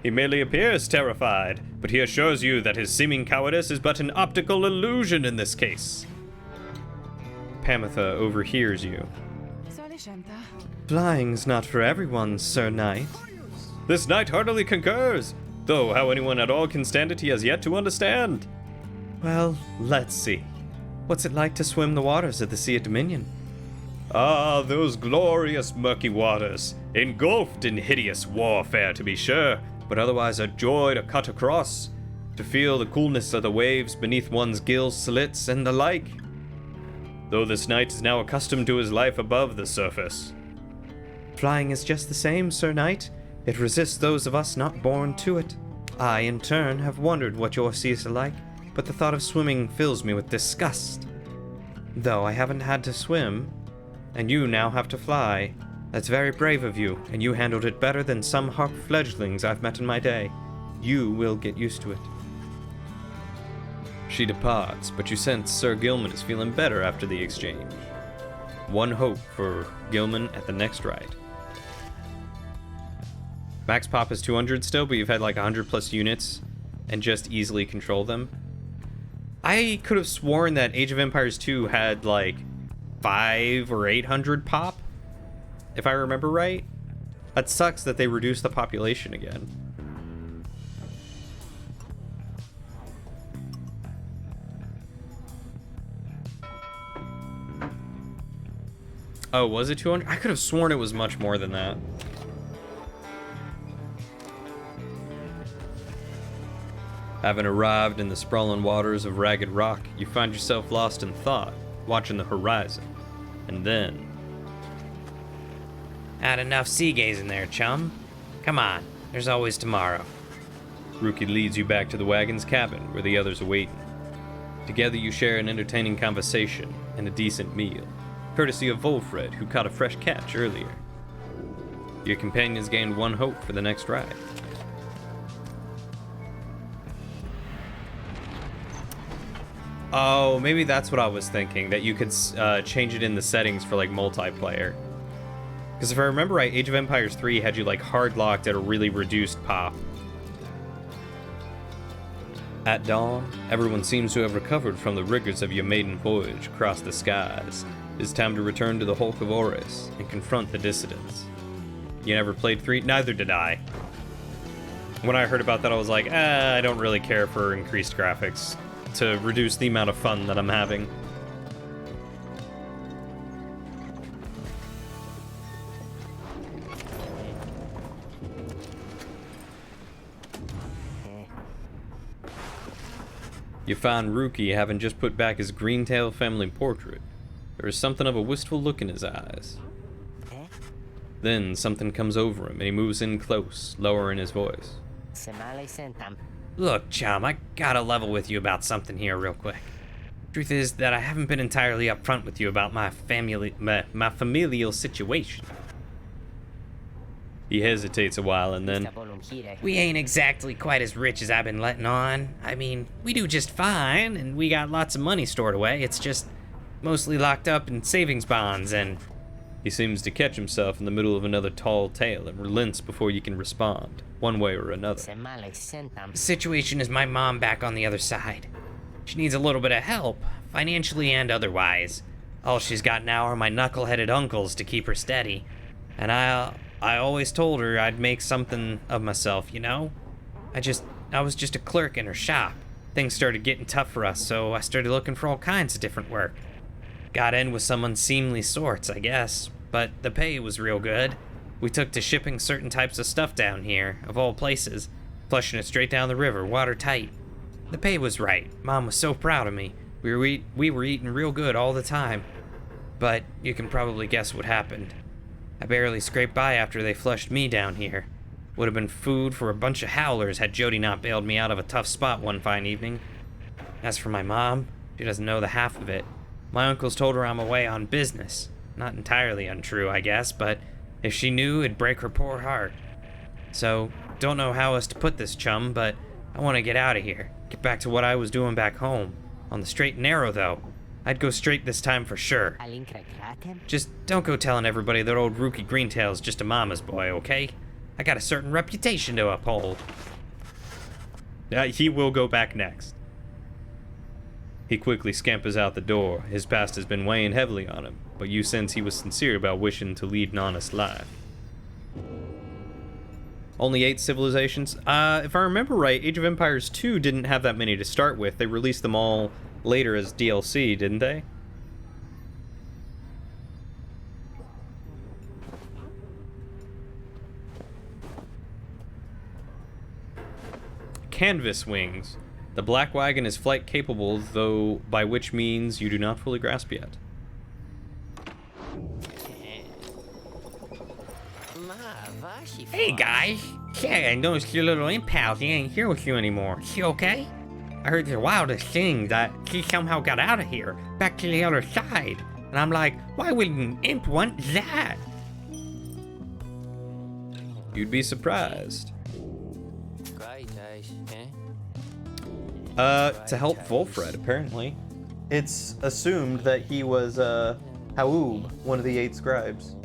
He merely appears terrified, but he assures you that his seeming cowardice is but an optical illusion in this case. Pamitha overhears you. Flying's not for everyone, Sir Knight. This knight heartily concurs, though how anyone at all can stand it he has yet to understand. Well, let's see. What's it like to swim the waters of the Sea of Dominion? Ah, those glorious murky waters, engulfed in hideous warfare to be sure, but otherwise a joy to cut across, to feel the coolness of the waves beneath one's gill slits and the like. Though this knight is now accustomed to his life above the surface. Flying is just the same, Sir Knight. It resists those of us not born to it. I, in turn, have wondered what your seas are like, but the thought of swimming fills me with disgust. Though I haven't had to swim, and you now have to fly. That's very brave of you, and you handled it better than some harp fledglings I've met in my day. You will get used to it. She departs, but you sense Sir Gilman is feeling better after the exchange. One hope for Gilman at the next ride. Max pop is 200 still, but you've had like 100 plus units and just easily control them. I could have sworn that Age of Empires 2 had like 500 or 800 pop, if I remember right. That sucks that they reduced the population again. Oh, was it 200? I could have sworn it was much more than that. Having arrived in the sprawling waters of Ragged Rock, you find yourself lost in thought, watching the horizon. And then... Had enough sea gazing there, chum. Come on, there's always tomorrow. Rookie leads you back to the wagon's cabin, where the others are waiting. Together you share an entertaining conversation and a decent meal, courtesy of Volfred, who caught a fresh catch earlier. Your companions gained one hope for the next ride. Oh, maybe that's what I was thinking, that you could change it in the settings for like multiplayer. Because if I remember right, Age of Empires 3 had you like hard locked at a really reduced pop. At dawn, everyone seems to have recovered from the rigors of your maiden voyage across the skies. It's time to return to the Hulk of Oris and confront the dissidents. You never played 3? Neither did I. When I heard about that, I was like, I don't really care for increased graphics to reduce the amount of fun that I'm having. You find Rookie having just put back his Greentail family portrait. There is something of a wistful look in his eyes. Then something comes over him and he moves in close, lowering his voice. Look, chum, I gotta level with you about something here real quick. Truth is that I haven't been entirely upfront with you about my familial situation. He hesitates a while and then, We ain't exactly quite as rich as I've been letting on. I mean, we do just fine, and we got lots of money stored away. It's just mostly locked up in savings bonds, and... He seems to catch himself in the middle of another tall tale and relents before you can respond, one way or another. The situation is my mom back on the other side. She needs a little bit of help, financially and otherwise. All she's got now are my knuckle-headed uncles to keep her steady. And I always told her I'd make something of myself, you know? I was just a clerk in her shop. Things started getting tough for us, so I started looking for all kinds of different work. Got in with some unseemly sorts, I guess, but the pay was real good. We took to shipping certain types of stuff down here, of all places, flushing it straight down the river, watertight. The pay was right. Mom was so proud of me. We were eating real good all the time. But you can probably guess what happened. I barely scraped by after they flushed me down here. Would have been food for a bunch of howlers had Jody not bailed me out of a tough spot one fine evening. As for my mom, she doesn't know the half of it. My uncles told her I'm away on business. Not entirely untrue, I guess, but if she knew, it'd break her poor heart. So, don't know how else to put this, chum, but I want to get out of here. Get back to what I was doing back home. On the straight and narrow, though. I'd go straight this time for sure. Just don't go telling everybody that old Rookie Greentail's just a mama's boy, okay? I got a certain reputation to uphold. He will go back next. He quickly scampers out the door. His past has been weighing heavily on him, but you sense he was sincere about wishing to lead an honest life. Only 8 civilizations? If I remember right, Age of Empires 2 didn't have that many to start with. They released them all later as DLC, didn't they? Canvas wings. The black wagon is flight capable, though by which means you do not fully grasp yet. Hey, guys. Say, I noticed your little imp pal, he ain't here with you anymore. She okay? I heard the wildest thing that she somehow got out of here, back to the other side. And I'm like, why would an imp want that? You'd be surprised. To help Volfred, apparently. It's assumed that he was, Haub, one of the 8 scribes.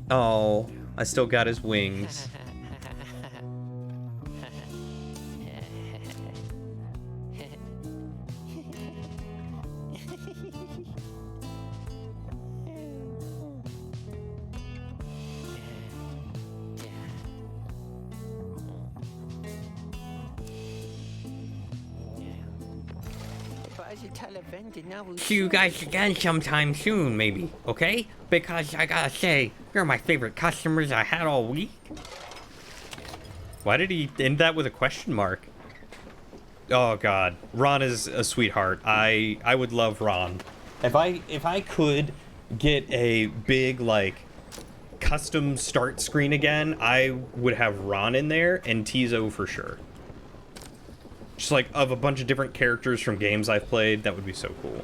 Oh, I still got his wings. See you guys again sometime soon, maybe, okay? Because I gotta say, you're my favorite customers I had all week. Why did he end that with a question mark? Oh god, Ron is a sweetheart. I would love Ron. If I could get a big like custom start screen again, I would have Ron in there and Tizo for sure. Just like of a bunch of different characters from games I've played, that would be so cool.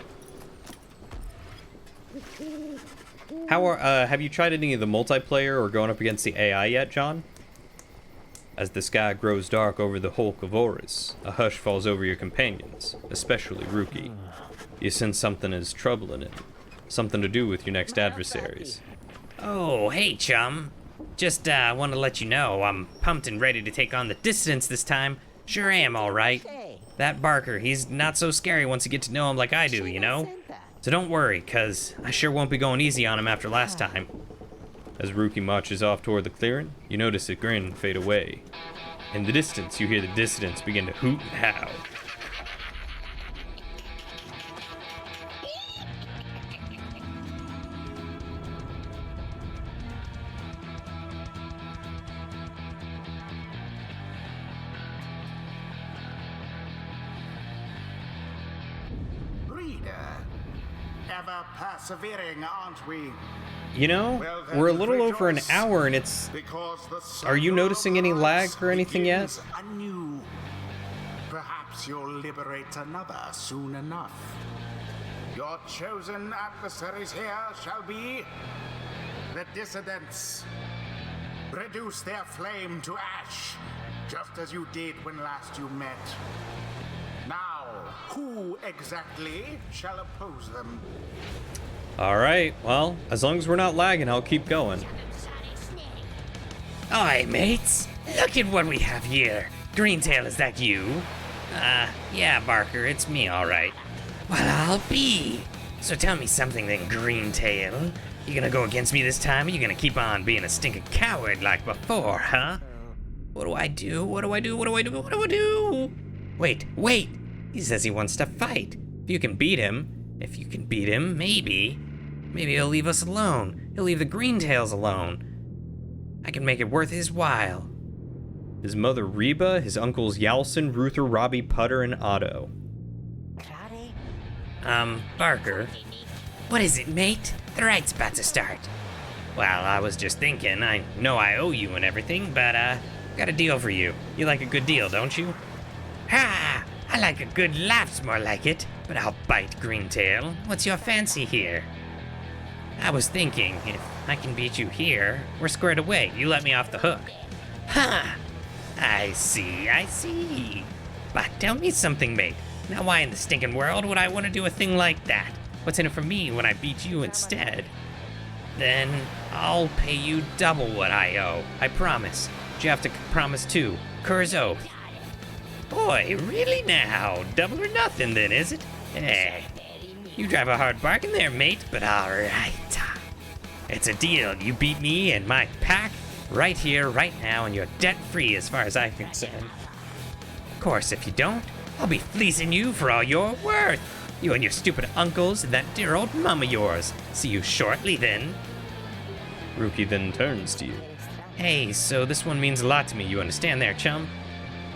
How are have you tried any of the multiplayer or going up against the AI yet, John? As the sky grows dark over the Hulk of Oris, a hush falls over your companions, especially Rookie. You sense something is troubling it, something to do with your next adversaries. Oh, hey, chum. Just want to let you know I'm pumped and ready to take on the Dissidents this time. Sure am, all right. That Barker, he's not so scary once you get to know him like I do, you know? So don't worry, cause I sure won't be going easy on him after last time. As Rookie marches off toward the clearing, you notice a grin fade away. In the distance, you hear the dissidents begin to hoot and howl. Reader, ever persevering, aren't we? You know, Well, then, we're a little over an rejoice, hour and it's... Because the Are you cycle noticing of any lag life or anything yet? begins anew. Perhaps you'll liberate another soon enough. Your chosen adversaries here shall be the Dissidents. Reduce their flame to ash, just as you did when last you met. Now, who exactly shall oppose them? Alright, well, as long as we're not lagging, I'll keep going. Oi, mates. Look at what we have here. Greentail, is that you? Yeah, Barker, it's me, all right. Well, I'll be. So tell me something then, Greentail. You gonna go against me this time, or you gonna keep on being a stinking coward like before, huh? What do I do? What do I do? What do I do? What do I do? Wait. He says he wants to fight. If you can beat him, maybe he'll leave us alone. He'll leave the Greentails alone. I can make it worth his while. His mother Reba, his uncles Yalson, Ruther, Robbie, Putter, and Otto. Barker. What is it, mate? The right's about to start. Well, I was just thinking, I know I owe you and everything, but, got a deal for you. You like a good deal, don't you? Ha! I like a good laugh's more like it, but I'll bite, Greentail. What's your fancy here? I was thinking, if I can beat you here, we're squared away. You let me off the hook. Ha! I see. But tell me something, mate. Now why in the stinking world would I want to do a thing like that? What's in it for me when I beat you instead? Then I'll pay you double what I owe. I promise. But you have to promise too. Kerr's oath. Boy, really now? Double or nothing then, is it? Hey, you drive a hard bargain there, mate, but alright. It's a deal. You beat me and my pack right here, right now, and you're debt-free as far as I'm concerned. Of course, if you don't, I'll be fleecing you for all you're worth. You and your stupid uncles and that dear old mum of yours. See you shortly then. Rookie then turns to you. Hey, so this one means a lot to me, you understand there, chum?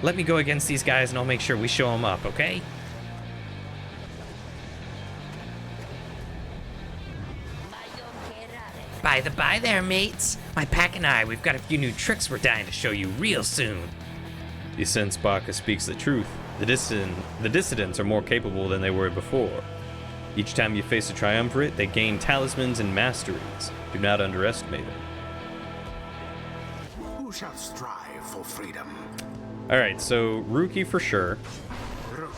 Let me go against these guys and I'll make sure we show them up, okay? By the by there, mates. My pack and I, we've got a few new tricks we're dying to show you real soon. You sense Baka speaks the truth. The dissidents are more capable than they were before. Each time you face a triumvirate, they gain talismans and masteries. Do not underestimate them. Who shall strive for freedom? Alright, so Rookie for sure. Rookie.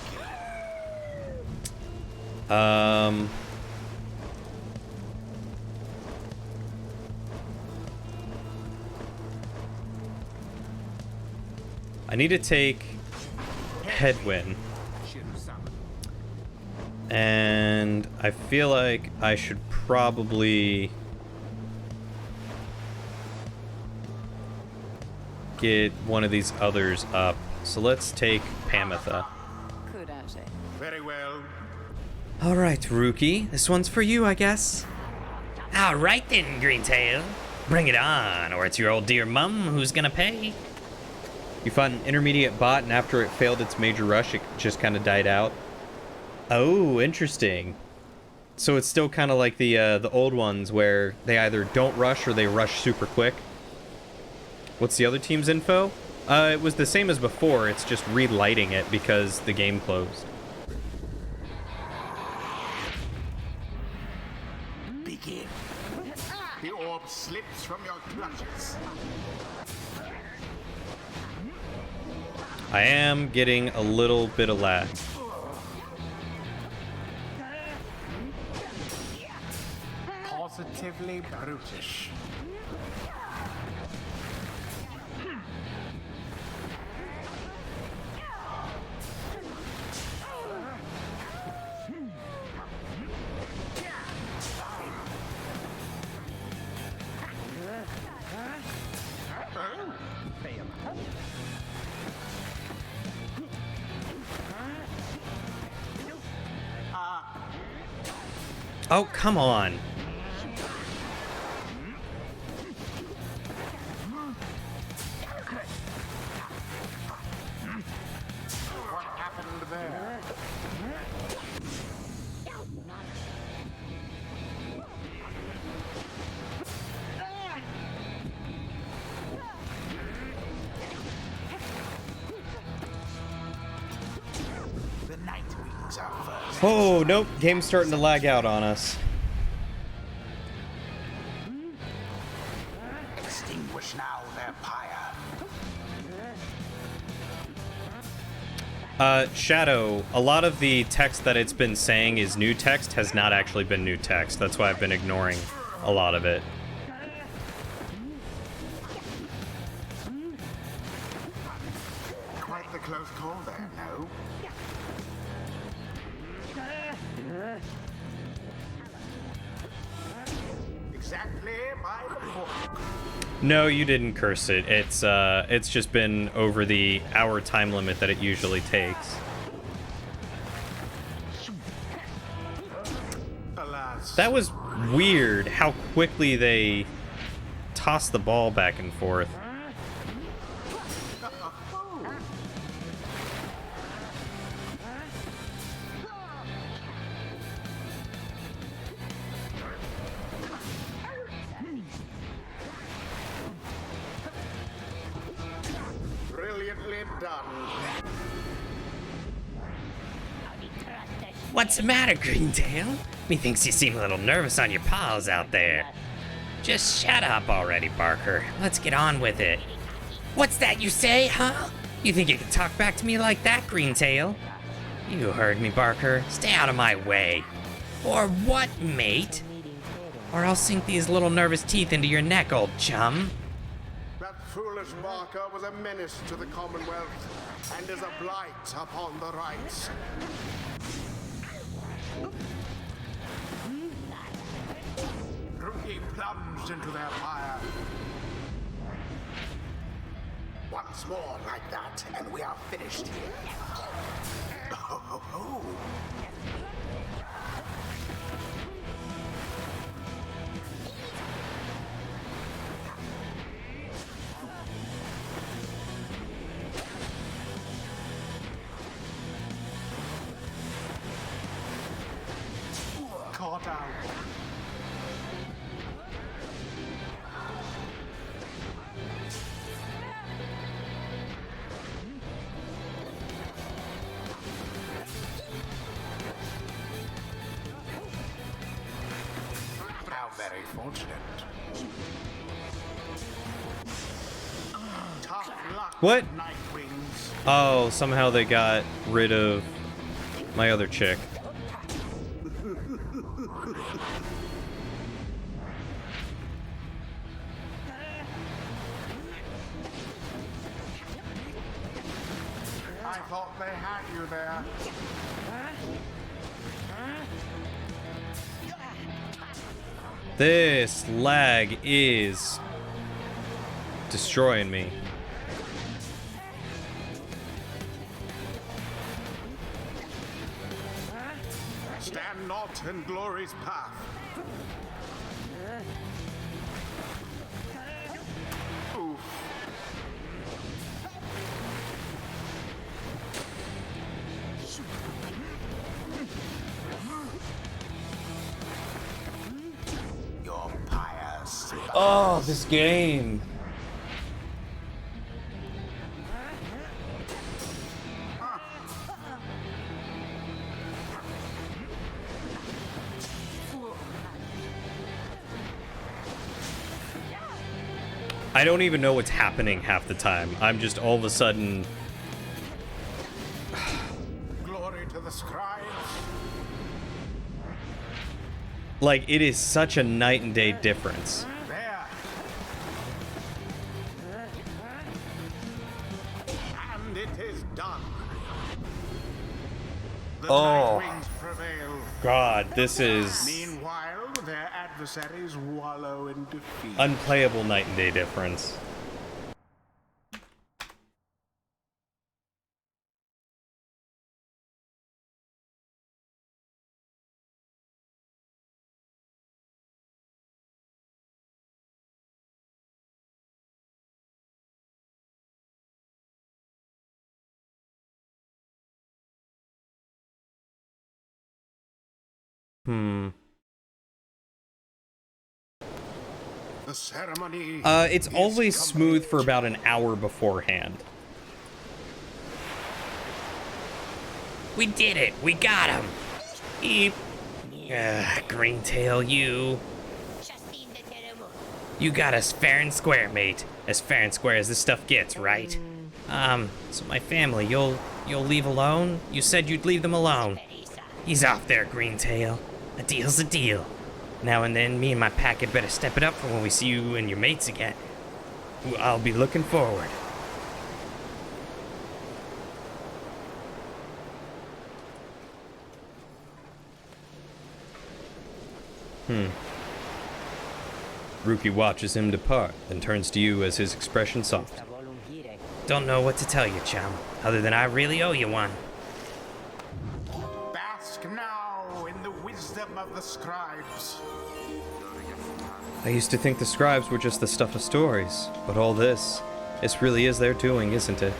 I need to take Headwind. And I feel like I should probably get one of these others up. So let's take Pamitha. Very well. Alright, Rookie. This one's for you, I guess. Alright then, Greentail. Bring it on, or it's your old dear mum who's gonna pay. You fought an intermediate bot, and after it failed its major rush, it just kind of died out. Oh, interesting. So it's still kind of like the old ones, where they either don't rush or they rush super quick. What's the other team's info? It was the same as before, it's just relighting it because the game closed. Begin. The orb slips from your clutches. I am getting a little bit of lag. Positively brutish. Oh, come on. What happened there? The Night Wings are first. Oh, nope. Game's starting to lag out on us. Extinguish now their pyre. Shadow, a lot of the text that it's been saying is new text has not actually been new text. That's why I've been ignoring a lot of it. Quite the close call there, no? Exactly by the book. No, you didn't curse it. It's just been over the hour time limit that it usually takes. Alas. That was weird how quickly they toss the ball back and forth. Brilliantly done. What's the matter, Greentail? Methinks you seem a little nervous on your paws out there. Just shut up already, Barker. Let's get on with it. What's that you say, huh? You think you can talk back to me like that, Greentail? You heard me, Barker. Stay out of my way. Or what, mate? Or I'll sink these little nervous teeth into your neck, old chum. That foolish Barker was a menace to the Commonwealth and is a blight upon the rights. He plunged into their fire. Once more like that, and we are finished here. Ho, ho, ho. Caught out. How very fortunate. Tough luck, What? Nightwings. Oh, somehow they got rid of my other chick. I thought they had you there. This lag is destroying me. Stand not in glory's path. Oof. Your pious. Oh, this game. I don't even know what's happening half the time. I'm just all of a sudden... Glory to the scribes. Like, it is such a night and day difference. There. And it is done. The Oh. Nightwings prevail. God, this is Meanwhile, their adversaries wallow in defeat. unplayable night and day difference. The ceremony. It's is always smooth complete. for about an hour beforehand. We did it! We got him! Eep. Greentail, you. You got us fair and square, mate. As fair and square as this stuff gets, right? So my family, you'll leave alone? You said you'd leave them alone. He's off there, Greentail. A deal's a deal. Now and then, me and my pack had better step it up for when we see you and your mates again. I'll be looking forward. Rookie watches him depart, then turns to you as his expression softens. Don't know what to tell you, chum, other than I really owe you one. Bask now in the wisdom of the scribes. I used to think the scribes were just the stuff of stories, but all this really is their doing, isn't it?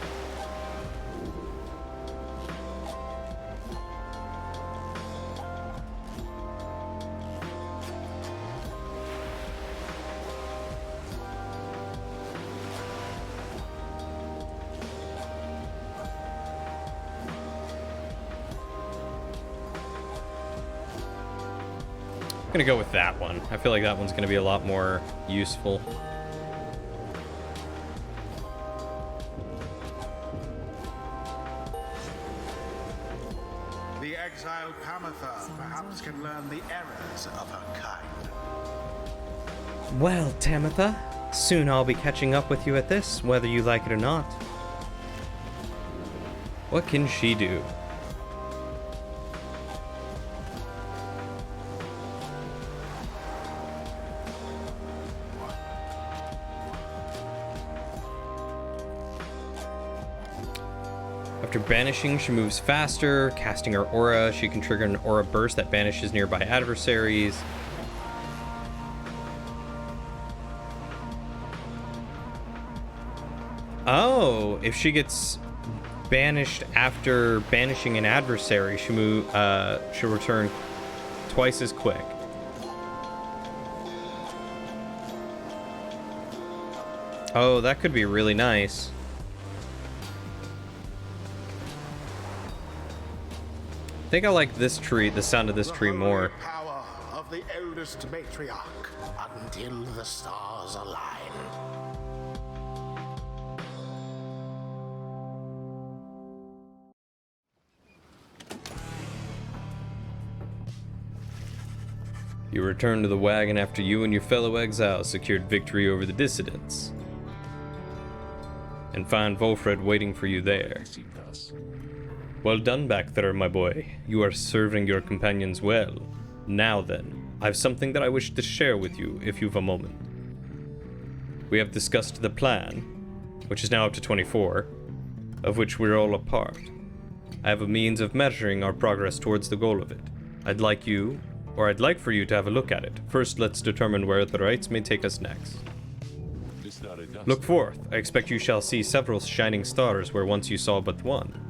I'm gonna go with that one. I feel like that one's gonna be a lot more useful. The exiled Kamatha perhaps can learn the errors of her kind. Well, Tamitha, soon I'll be catching up with you at this, whether you like it or not. What can she do? After banishing, she moves faster. Casting her aura, she can trigger an aura burst that banishes nearby adversaries. Oh, if she gets banished after banishing an adversary, she'll return twice as quick. Oh, that could be really nice. I think I like this tree, the sound of this tree more. The power of the eldest matriarch until the stars align. You return to the wagon after you and your fellow exiles secured victory over the dissidents, and find Volfred waiting for you there. Well done back there, my boy. You are serving your companions well. Now then, I've something that I wish to share with you, if you've a moment. We have discussed the plan, which is now up to 24, of which we're all a part. I have a means of measuring our progress towards the goal of it. I'd like for you to have a look at it. First, let's determine where the rites may take us next. Look forth. I expect you shall see several shining stars where once you saw but one.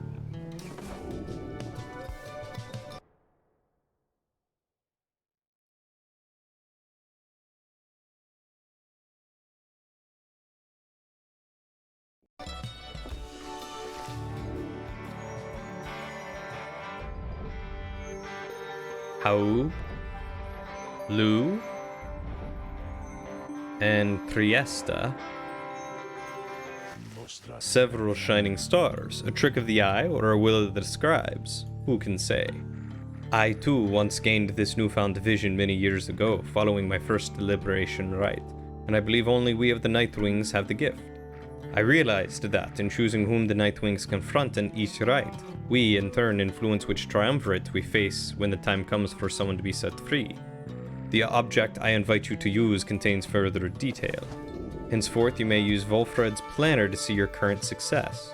Hau, Lu, and Triesta. Several shining stars, a trick of the eye or a will of the scribes, who can say? I too once gained this newfound vision many years ago, following my first deliberation rite, and I believe only we of the Nightwings have the gift. I realized that in choosing whom the Nightwings confront in each rite, we in turn influence which triumvirate we face when the time comes for someone to be set free. The object I invite you to use contains further detail. Henceforth, you may use Volfred's planner to see your current success.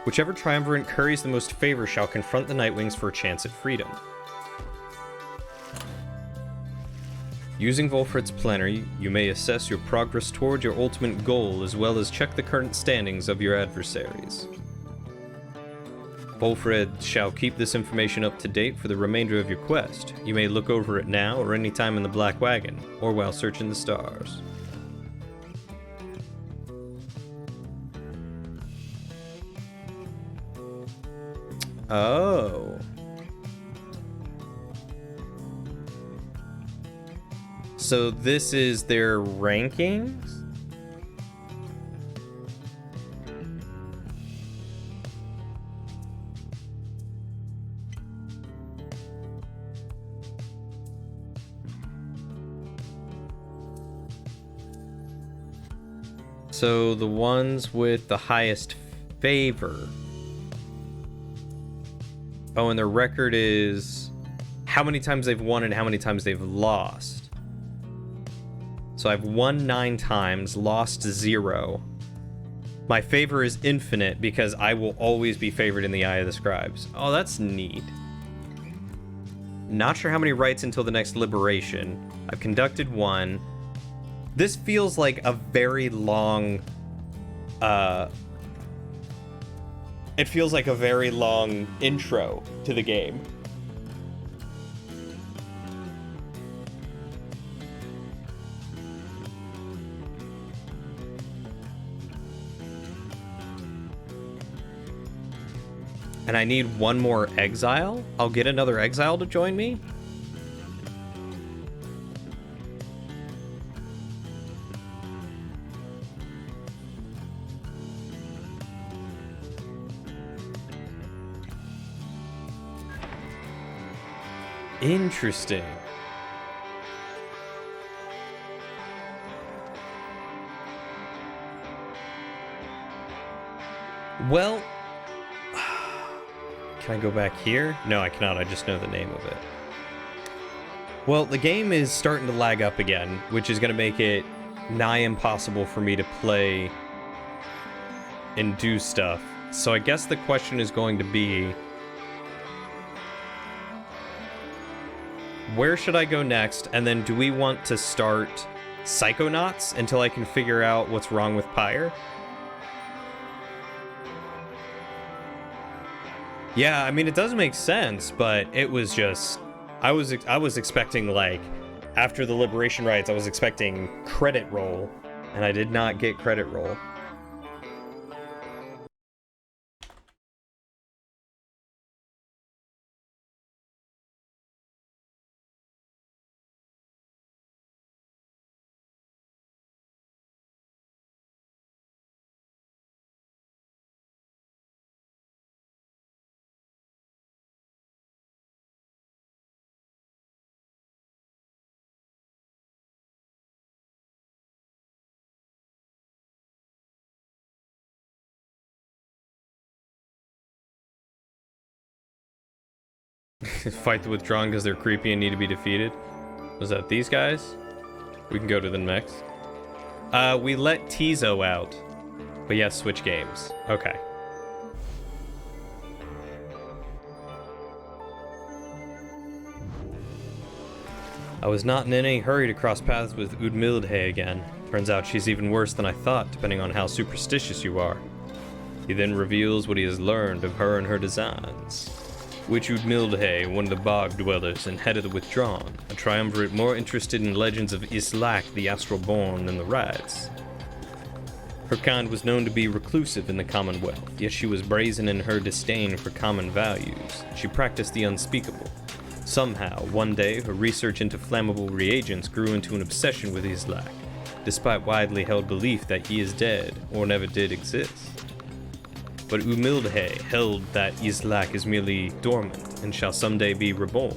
Whichever triumvirate curries the most favor shall confront the Nightwings for a chance at freedom. Using Volfred's planner, you may assess your progress toward your ultimate goal as well as check the current standings of your adversaries. Wolfred shall keep this information up to date for the remainder of your quest. You may look over it now or any time in the Black Wagon, or while searching the stars. Oh. So this is their rankings? So the ones with the highest favor. Oh, and their record is how many times they've won and how many times they've lost. So I've won 9 times, lost 0. My favor is infinite because I will always be favored in the eye of the scribes. Oh, that's neat. Not sure how many rites until the next liberation. I've conducted 1. This feels like a very long, it feels like a very long intro to the game. And I need 1 more exile? I'll get another exile to join me? Interesting. Well, can I go back here? No, I cannot. I just know the name of it. Well, the game is starting to lag up again, which is going to make it nigh impossible for me to play and do stuff. So I guess the question is going to be, where should I go next? And then do we want to start Psychonauts until I can figure out what's wrong with Pyre? Yeah, I mean, it does make sense, but it was just, I was expecting, like, after the Liberation Rites, I was expecting credit roll, and I did not get credit roll. Fight the withdrawn because they're creepy and need to be defeated. Was that these guys? We can go to the next. We let Tizo out. But yes, switch games. Okay. I was not in any hurry to cross paths with Udmildhe again. Turns out she's even worse than I thought, depending on how superstitious you are. He then reveals what he has learned of her and her designs. Witch Udmildhe, one of the bog dwellers and head of the Withdrawn, a triumvirate more interested in legends of Islak the Astral Born than the Rites. Her kind was known to be reclusive in the Commonwealth, yet she was brazen in her disdain for common values. She practiced the unspeakable. Somehow, one day, her research into flammable reagents grew into an obsession with Islak, despite widely held belief that he is dead or never did exist. But Umildhe held that Islak is merely dormant and shall someday be reborn,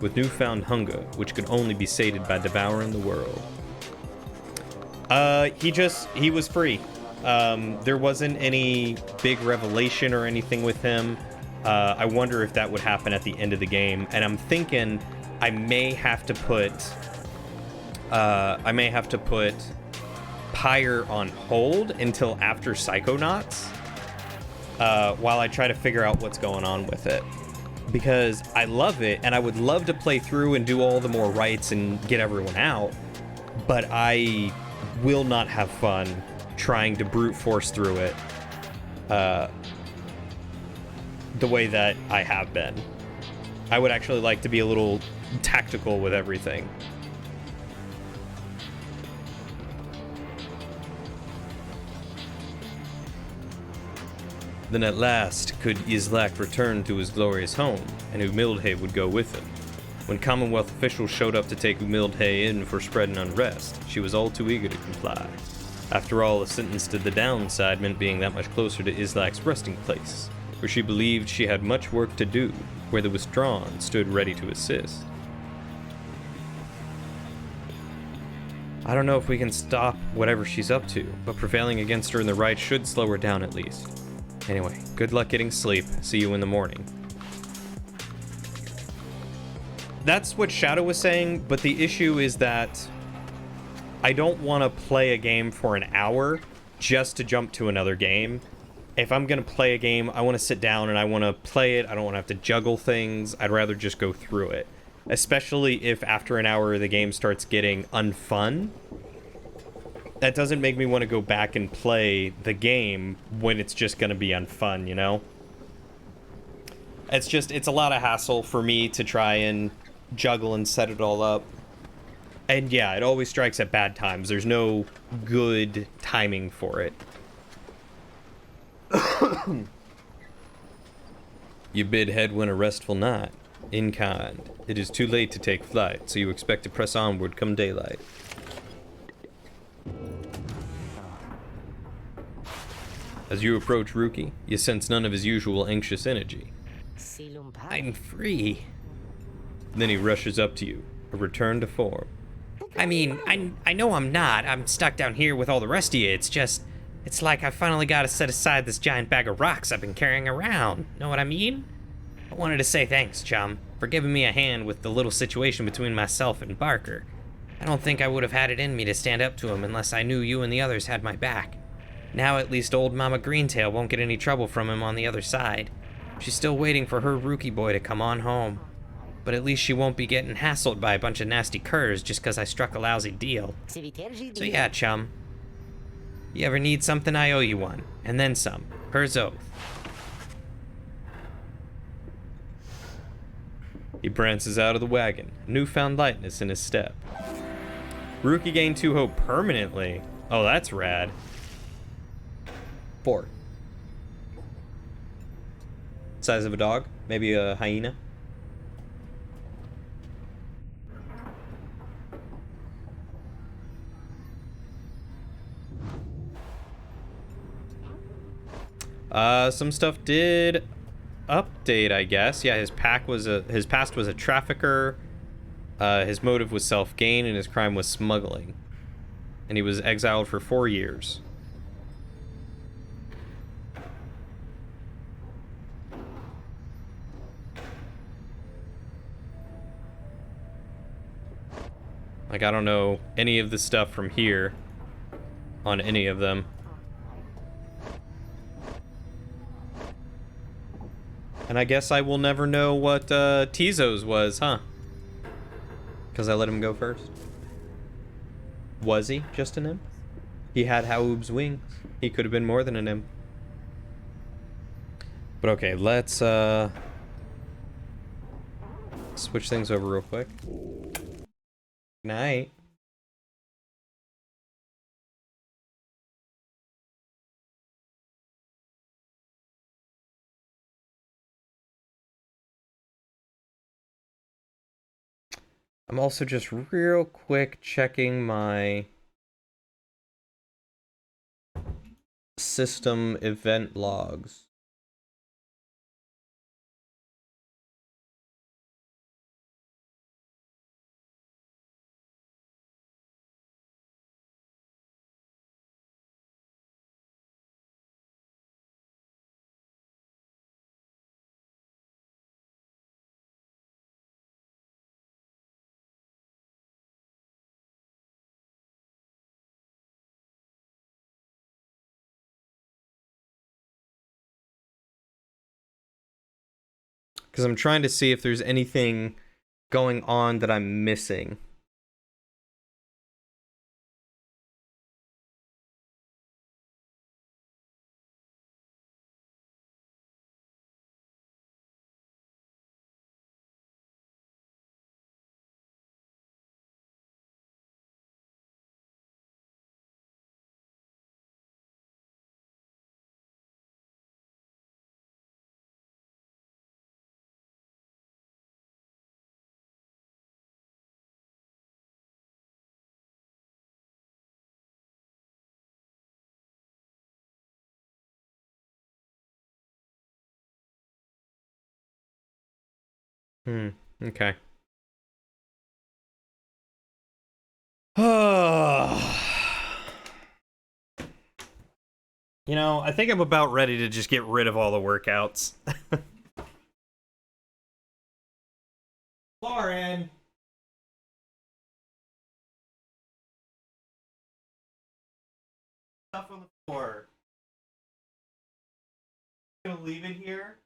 with newfound hunger, which could only be sated by devouring the world. He was free. There wasn't any big revelation or anything with him. I wonder if that would happen at the end of the game, and I'm thinking I may have to put Pyre on hold until after Psychonauts. While I try to figure out what's going on with it. Because I love it, and I would love to play through and do all the more rights and get everyone out, but I will not have fun trying to brute force through it. the way that I have been. I would actually like to be a little tactical with everything. Then at last could Islak return to his glorious home, and Umildhe would go with him. When Commonwealth officials showed up to take Umildhe in for spreading unrest, she was all too eager to comply. After all, a sentence to the downside meant being that much closer to Islak's resting place, where she believed she had much work to do, where the withdrawn stood ready to assist. I don't know if we can stop whatever she's up to, but prevailing against her in the right should slow her down at least. Anyway, good luck getting sleep. See you in the morning. That's what Shadow was saying, but the issue is that I don't want to play a game for an hour just to jump to another game. If I'm going to play a game, I want to sit down and I want to play it. I don't want to have to juggle things. I'd rather just go through it. Especially if after an hour the game starts getting unfun. That doesn't make me want to go back and play the game when it's just going to be unfun, you know? It's a lot of hassle for me to try and juggle and set it all up. And yeah, it always strikes at bad times. There's no good timing for it. You bid Headwind a restful night, in kind. It is too late to take flight, so you expect to press onward come daylight. As you approach Ruki, you sense none of his usual anxious energy. I'm free. Then he rushes up to you, a return to form. I mean, I know I'm not. I'm stuck down here with all the rest of you. It's like I finally got to set aside this giant bag of rocks I've been carrying around. Know what I mean? I wanted to say thanks, chum, for giving me a hand with the little situation between myself and Barker. I don't think I would have had it in me to stand up to him unless I knew you and the others had my back. Now at least old Mama Greentail won't get any trouble from him on the other side. She's still waiting for her rookie boy to come on home. But at least she won't be getting hassled by a bunch of nasty curs just because I struck a lousy deal. So yeah, chum. You ever need something, I owe you one. And then some. Her's oath. He prances out of the wagon, newfound lightness in his step. Rookie gain 2 hope permanently. Oh, that's rad. 4. Size of a dog? Maybe a hyena? Some stuff did update, I guess. Yeah, his past was a trafficker. His motive was self-gain, and his crime was smuggling. And he was exiled for 4 years. Like, I don't know any of the stuff from here on any of them. And I guess I will never know what Tizo's was, huh? Because I let him go first. Was he just an imp? He had Haoob's wings. He could have been more than an imp. But okay, let's switch things over real quick. Night. I'm also just real quick checking my system event logs. Because I'm trying to see if there's anything going on that I'm missing. Okay. You know, I think I'm about ready to just get rid of all the workouts. Lauren! Stuff on the floor. Gonna leave it here?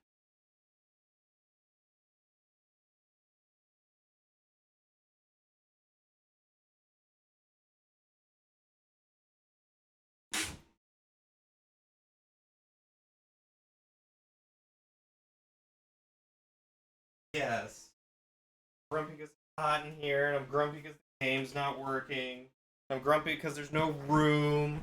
Yes. I'm grumpy because it's hot in here, and I'm grumpy because the game's not working. I'm grumpy because there's no room.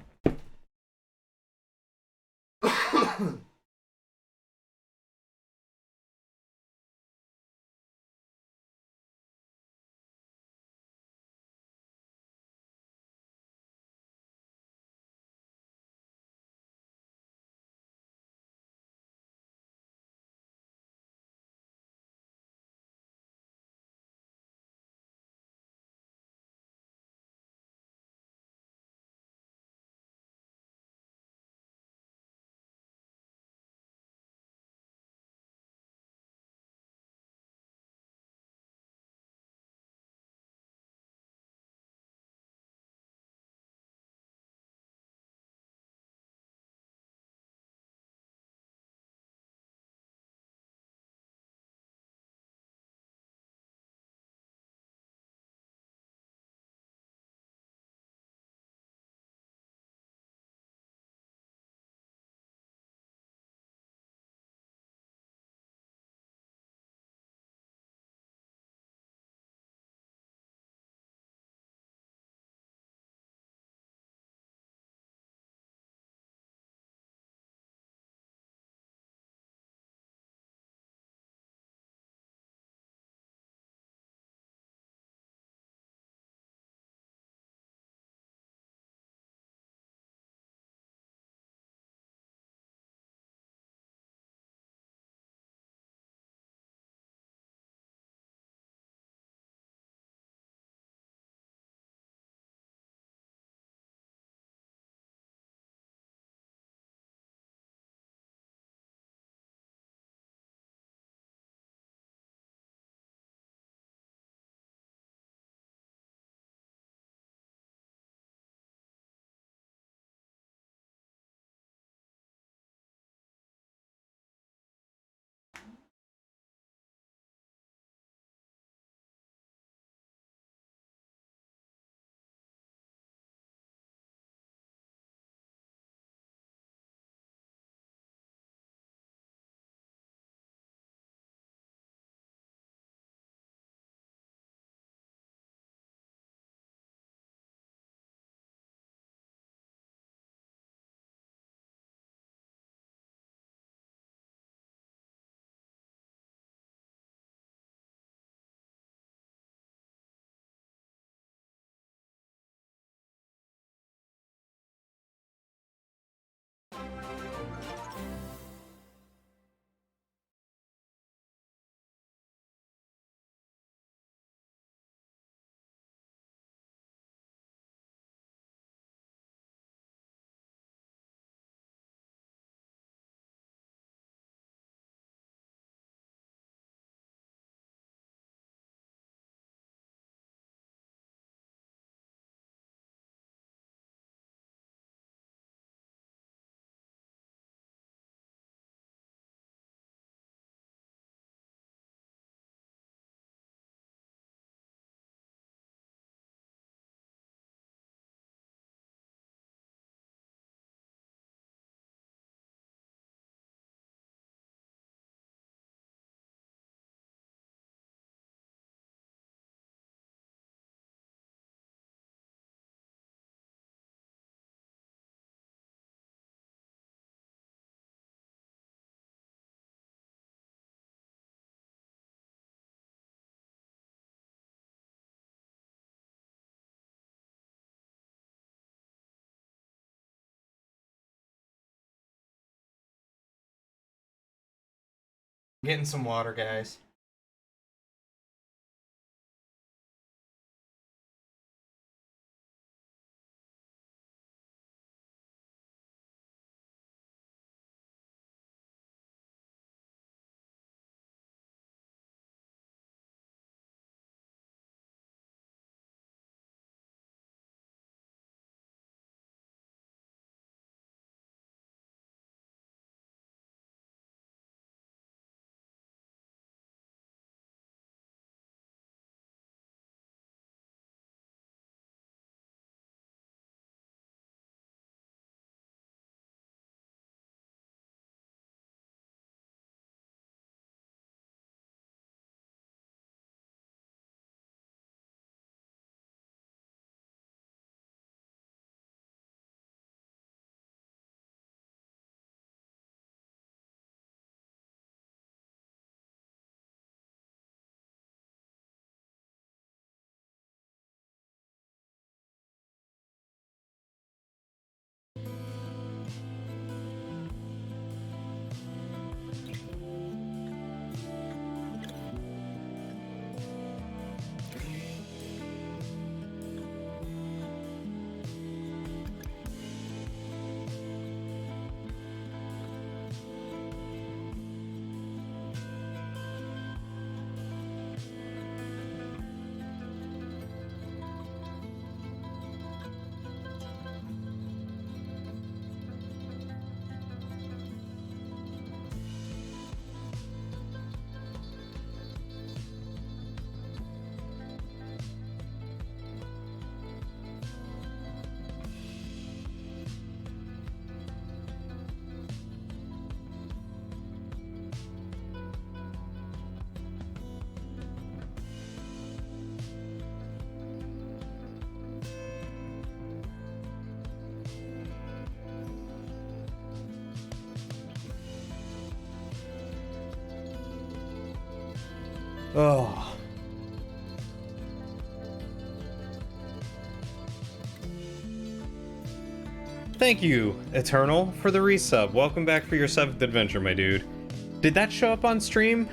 Getting some water, guys. Oh. Thank you, Eternal, for the resub. Welcome back for your 7th adventure, my dude. Did that show up on stream?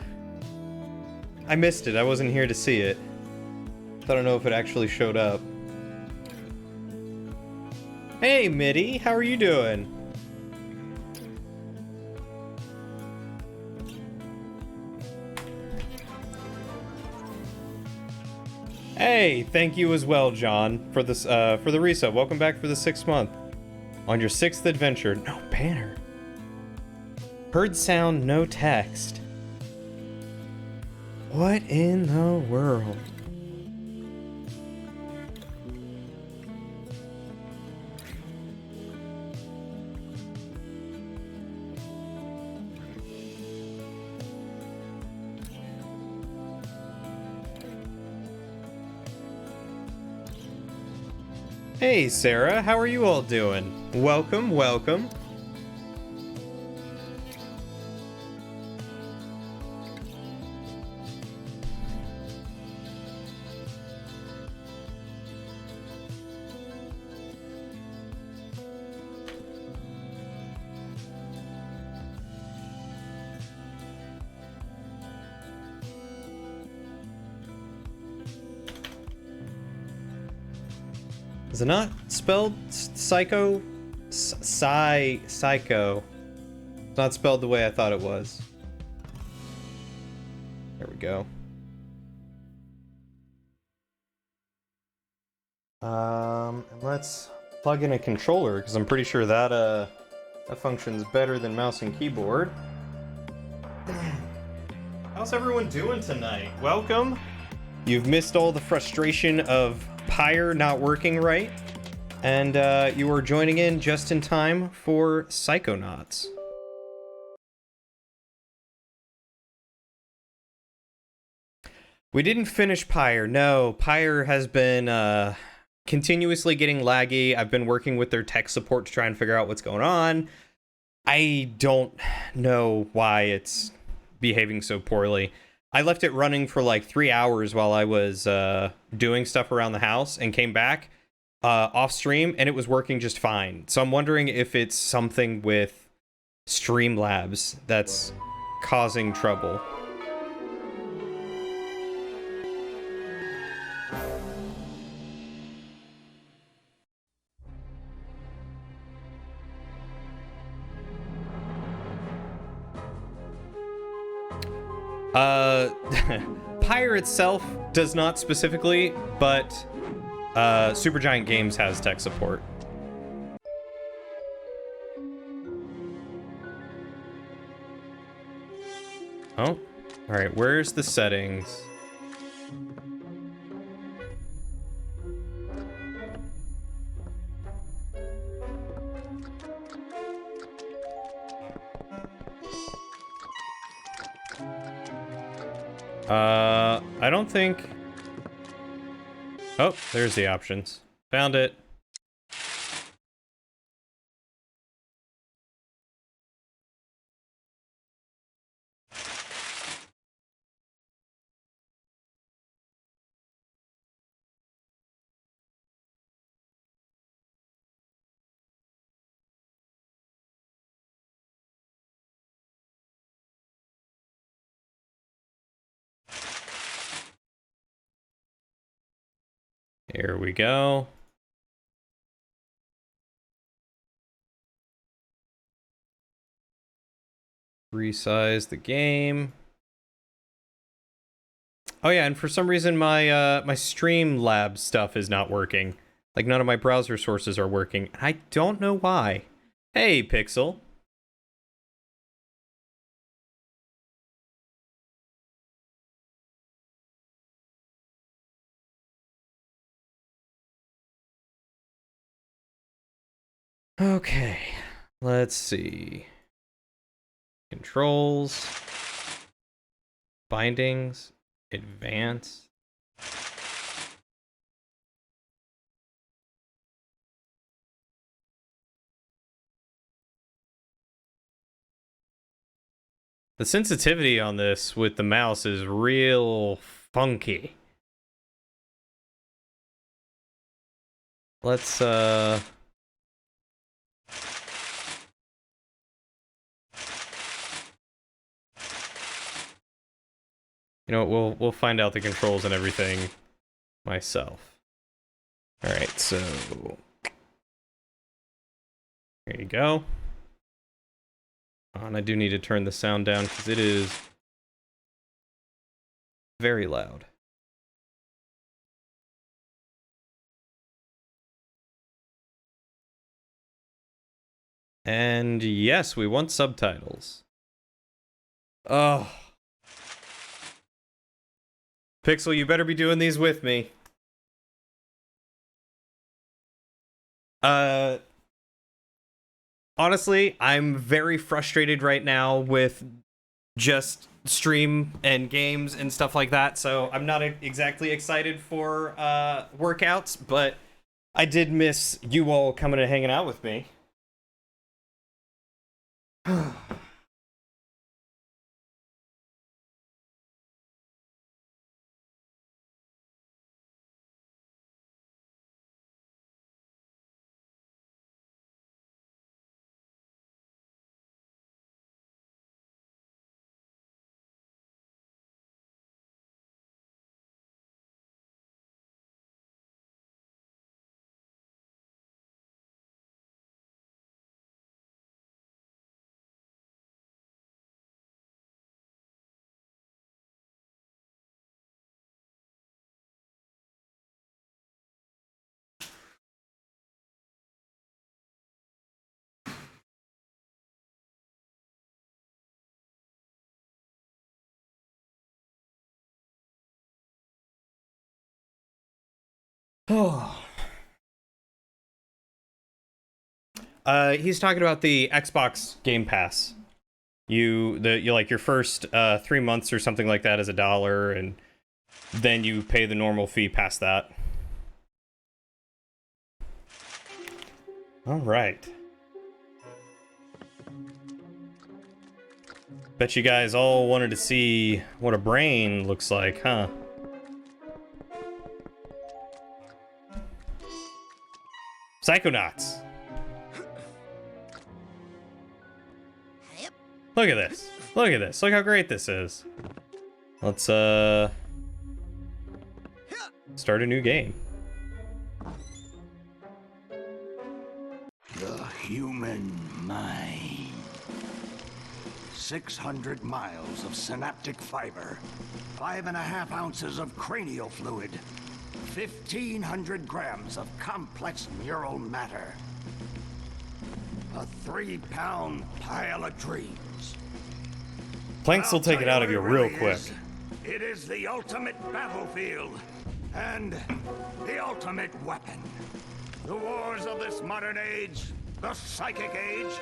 I missed it. I wasn't here to see it. I don't know if it actually showed up. Hey, Mitty, how are you doing? Hey, thank you as well, John, for this for the resub. Welcome back for the 6th month. On your 6th adventure. No banner. Heard sound, no text. What in the world? Hey, Sarah, how are you all doing? Welcome, welcome. Is it not spelled psycho? Psycho. It's not spelled the way I thought it was. There we go. And let's plug in a controller, because I'm pretty sure that that functions better than mouse and keyboard. How's everyone doing tonight? Welcome. You've missed all the frustration of Pyre not working right, and you are joining in just in time for Psychonauts. We didn't finish Pyre. No, Pyre has been continuously getting laggy. I've been working with their tech support to try and figure out what's going on. I don't know why it's behaving so poorly. I left it running for like 3 hours while I was doing stuff around the house and came back off stream and it was working just fine. So I'm wondering if it's something with Streamlabs that's causing trouble. Pyre itself does not specifically, but Supergiant Games has tech support. Oh, alright, where's the settings? I don't think... Oh, there's the options. Found it. Here we go. Resize the game. Oh yeah, and for some reason my my Streamlabs stuff is not working. Like none of my browser sources are working. I don't know why. Hey, Pixel. Okay, let's see. Controls, bindings, advance. The sensitivity on this with the mouse is real funky. Let's, you know what, we'll find out the controls and everything myself. Alright, so... Here you go. And I do need to turn the sound down because it is very loud. And yes, we want subtitles. Oh. Pixel, you better be doing these with me. Honestly, I'm very frustrated right now with just stream and games and stuff like that, so I'm not exactly excited for workouts, but I did miss you all coming and hanging out with me. Oh. He's talking about the Xbox Game Pass. You like your first 3 months or something like that is $1, and then you pay the normal fee past that. All right. Bet you guys all wanted to see what a brain looks like, huh? Psychonauts. Look at this. Look at this. Look how great this is. Let's start a new game. The human mind. 600 miles of synaptic fiber, 5.5 ounces of cranial fluid, 1,500 grams of complex neural matter, a 3-pound pile of dreams. Planks will take it out of you real quick. It is the ultimate battlefield and the ultimate weapon. The wars of this modern age, the psychic age,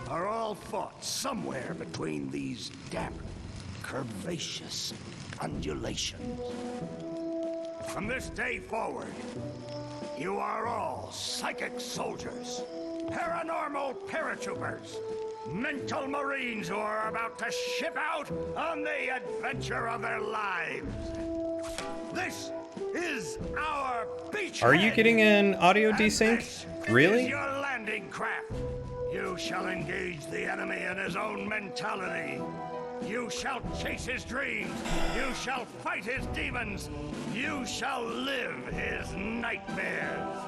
are all fought somewhere between these damp, curvaceous undulations. From this day forward, you are all psychic soldiers, paranormal paratroopers, mental marines who are about to ship out on the adventure of their lives. This is our beachhead. Are you getting an audio desync? Really? Your landing craft. You shall engage the enemy in his own mentality. You shall chase his dreams. You shall fight his demons. You shall live his nightmares.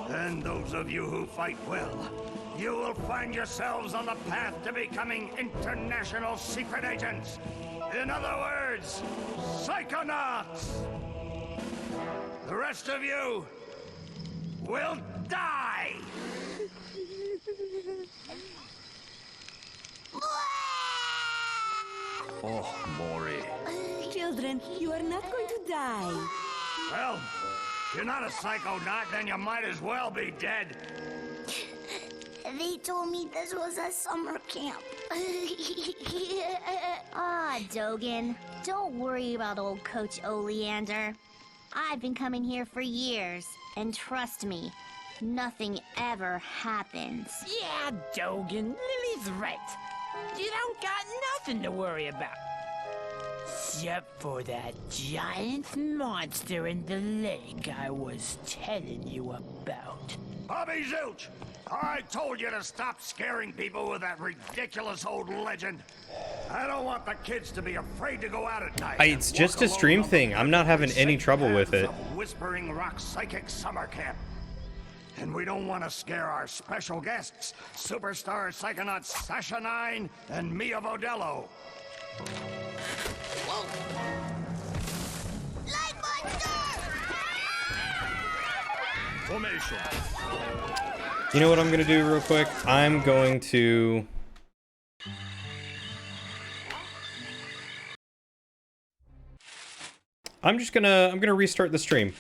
And those of you who fight well, you will find yourselves on the path to becoming international secret agents. In other words, psychonauts. The rest of you will die. Oh, Maury. Children, you are not going to die. Well, if you're not a psychonaut, then you might as well be dead. They told me this was a summer camp. Dogan, don't worry about old Coach Oleander. I've been coming here for years, and trust me, nothing ever happens. Yeah, Dogan, Lily's right. You don't got nothing to worry about. Except for that giant monster in the lake I was telling you about. Bobby Zilch! I told you to stop scaring people with that ridiculous old legend. I don't want the kids to be afraid to go out at night. It's just a stream thing. I'm not having any trouble with it. Whispering Rock Psychic Summer Camp. And we don't want to scare our special guests, superstar psychonauts Sasha 9 and Mia Vodello. Light monster! Formation. You know what I'm gonna do real quick? I'm going to... I'm gonna restart the stream.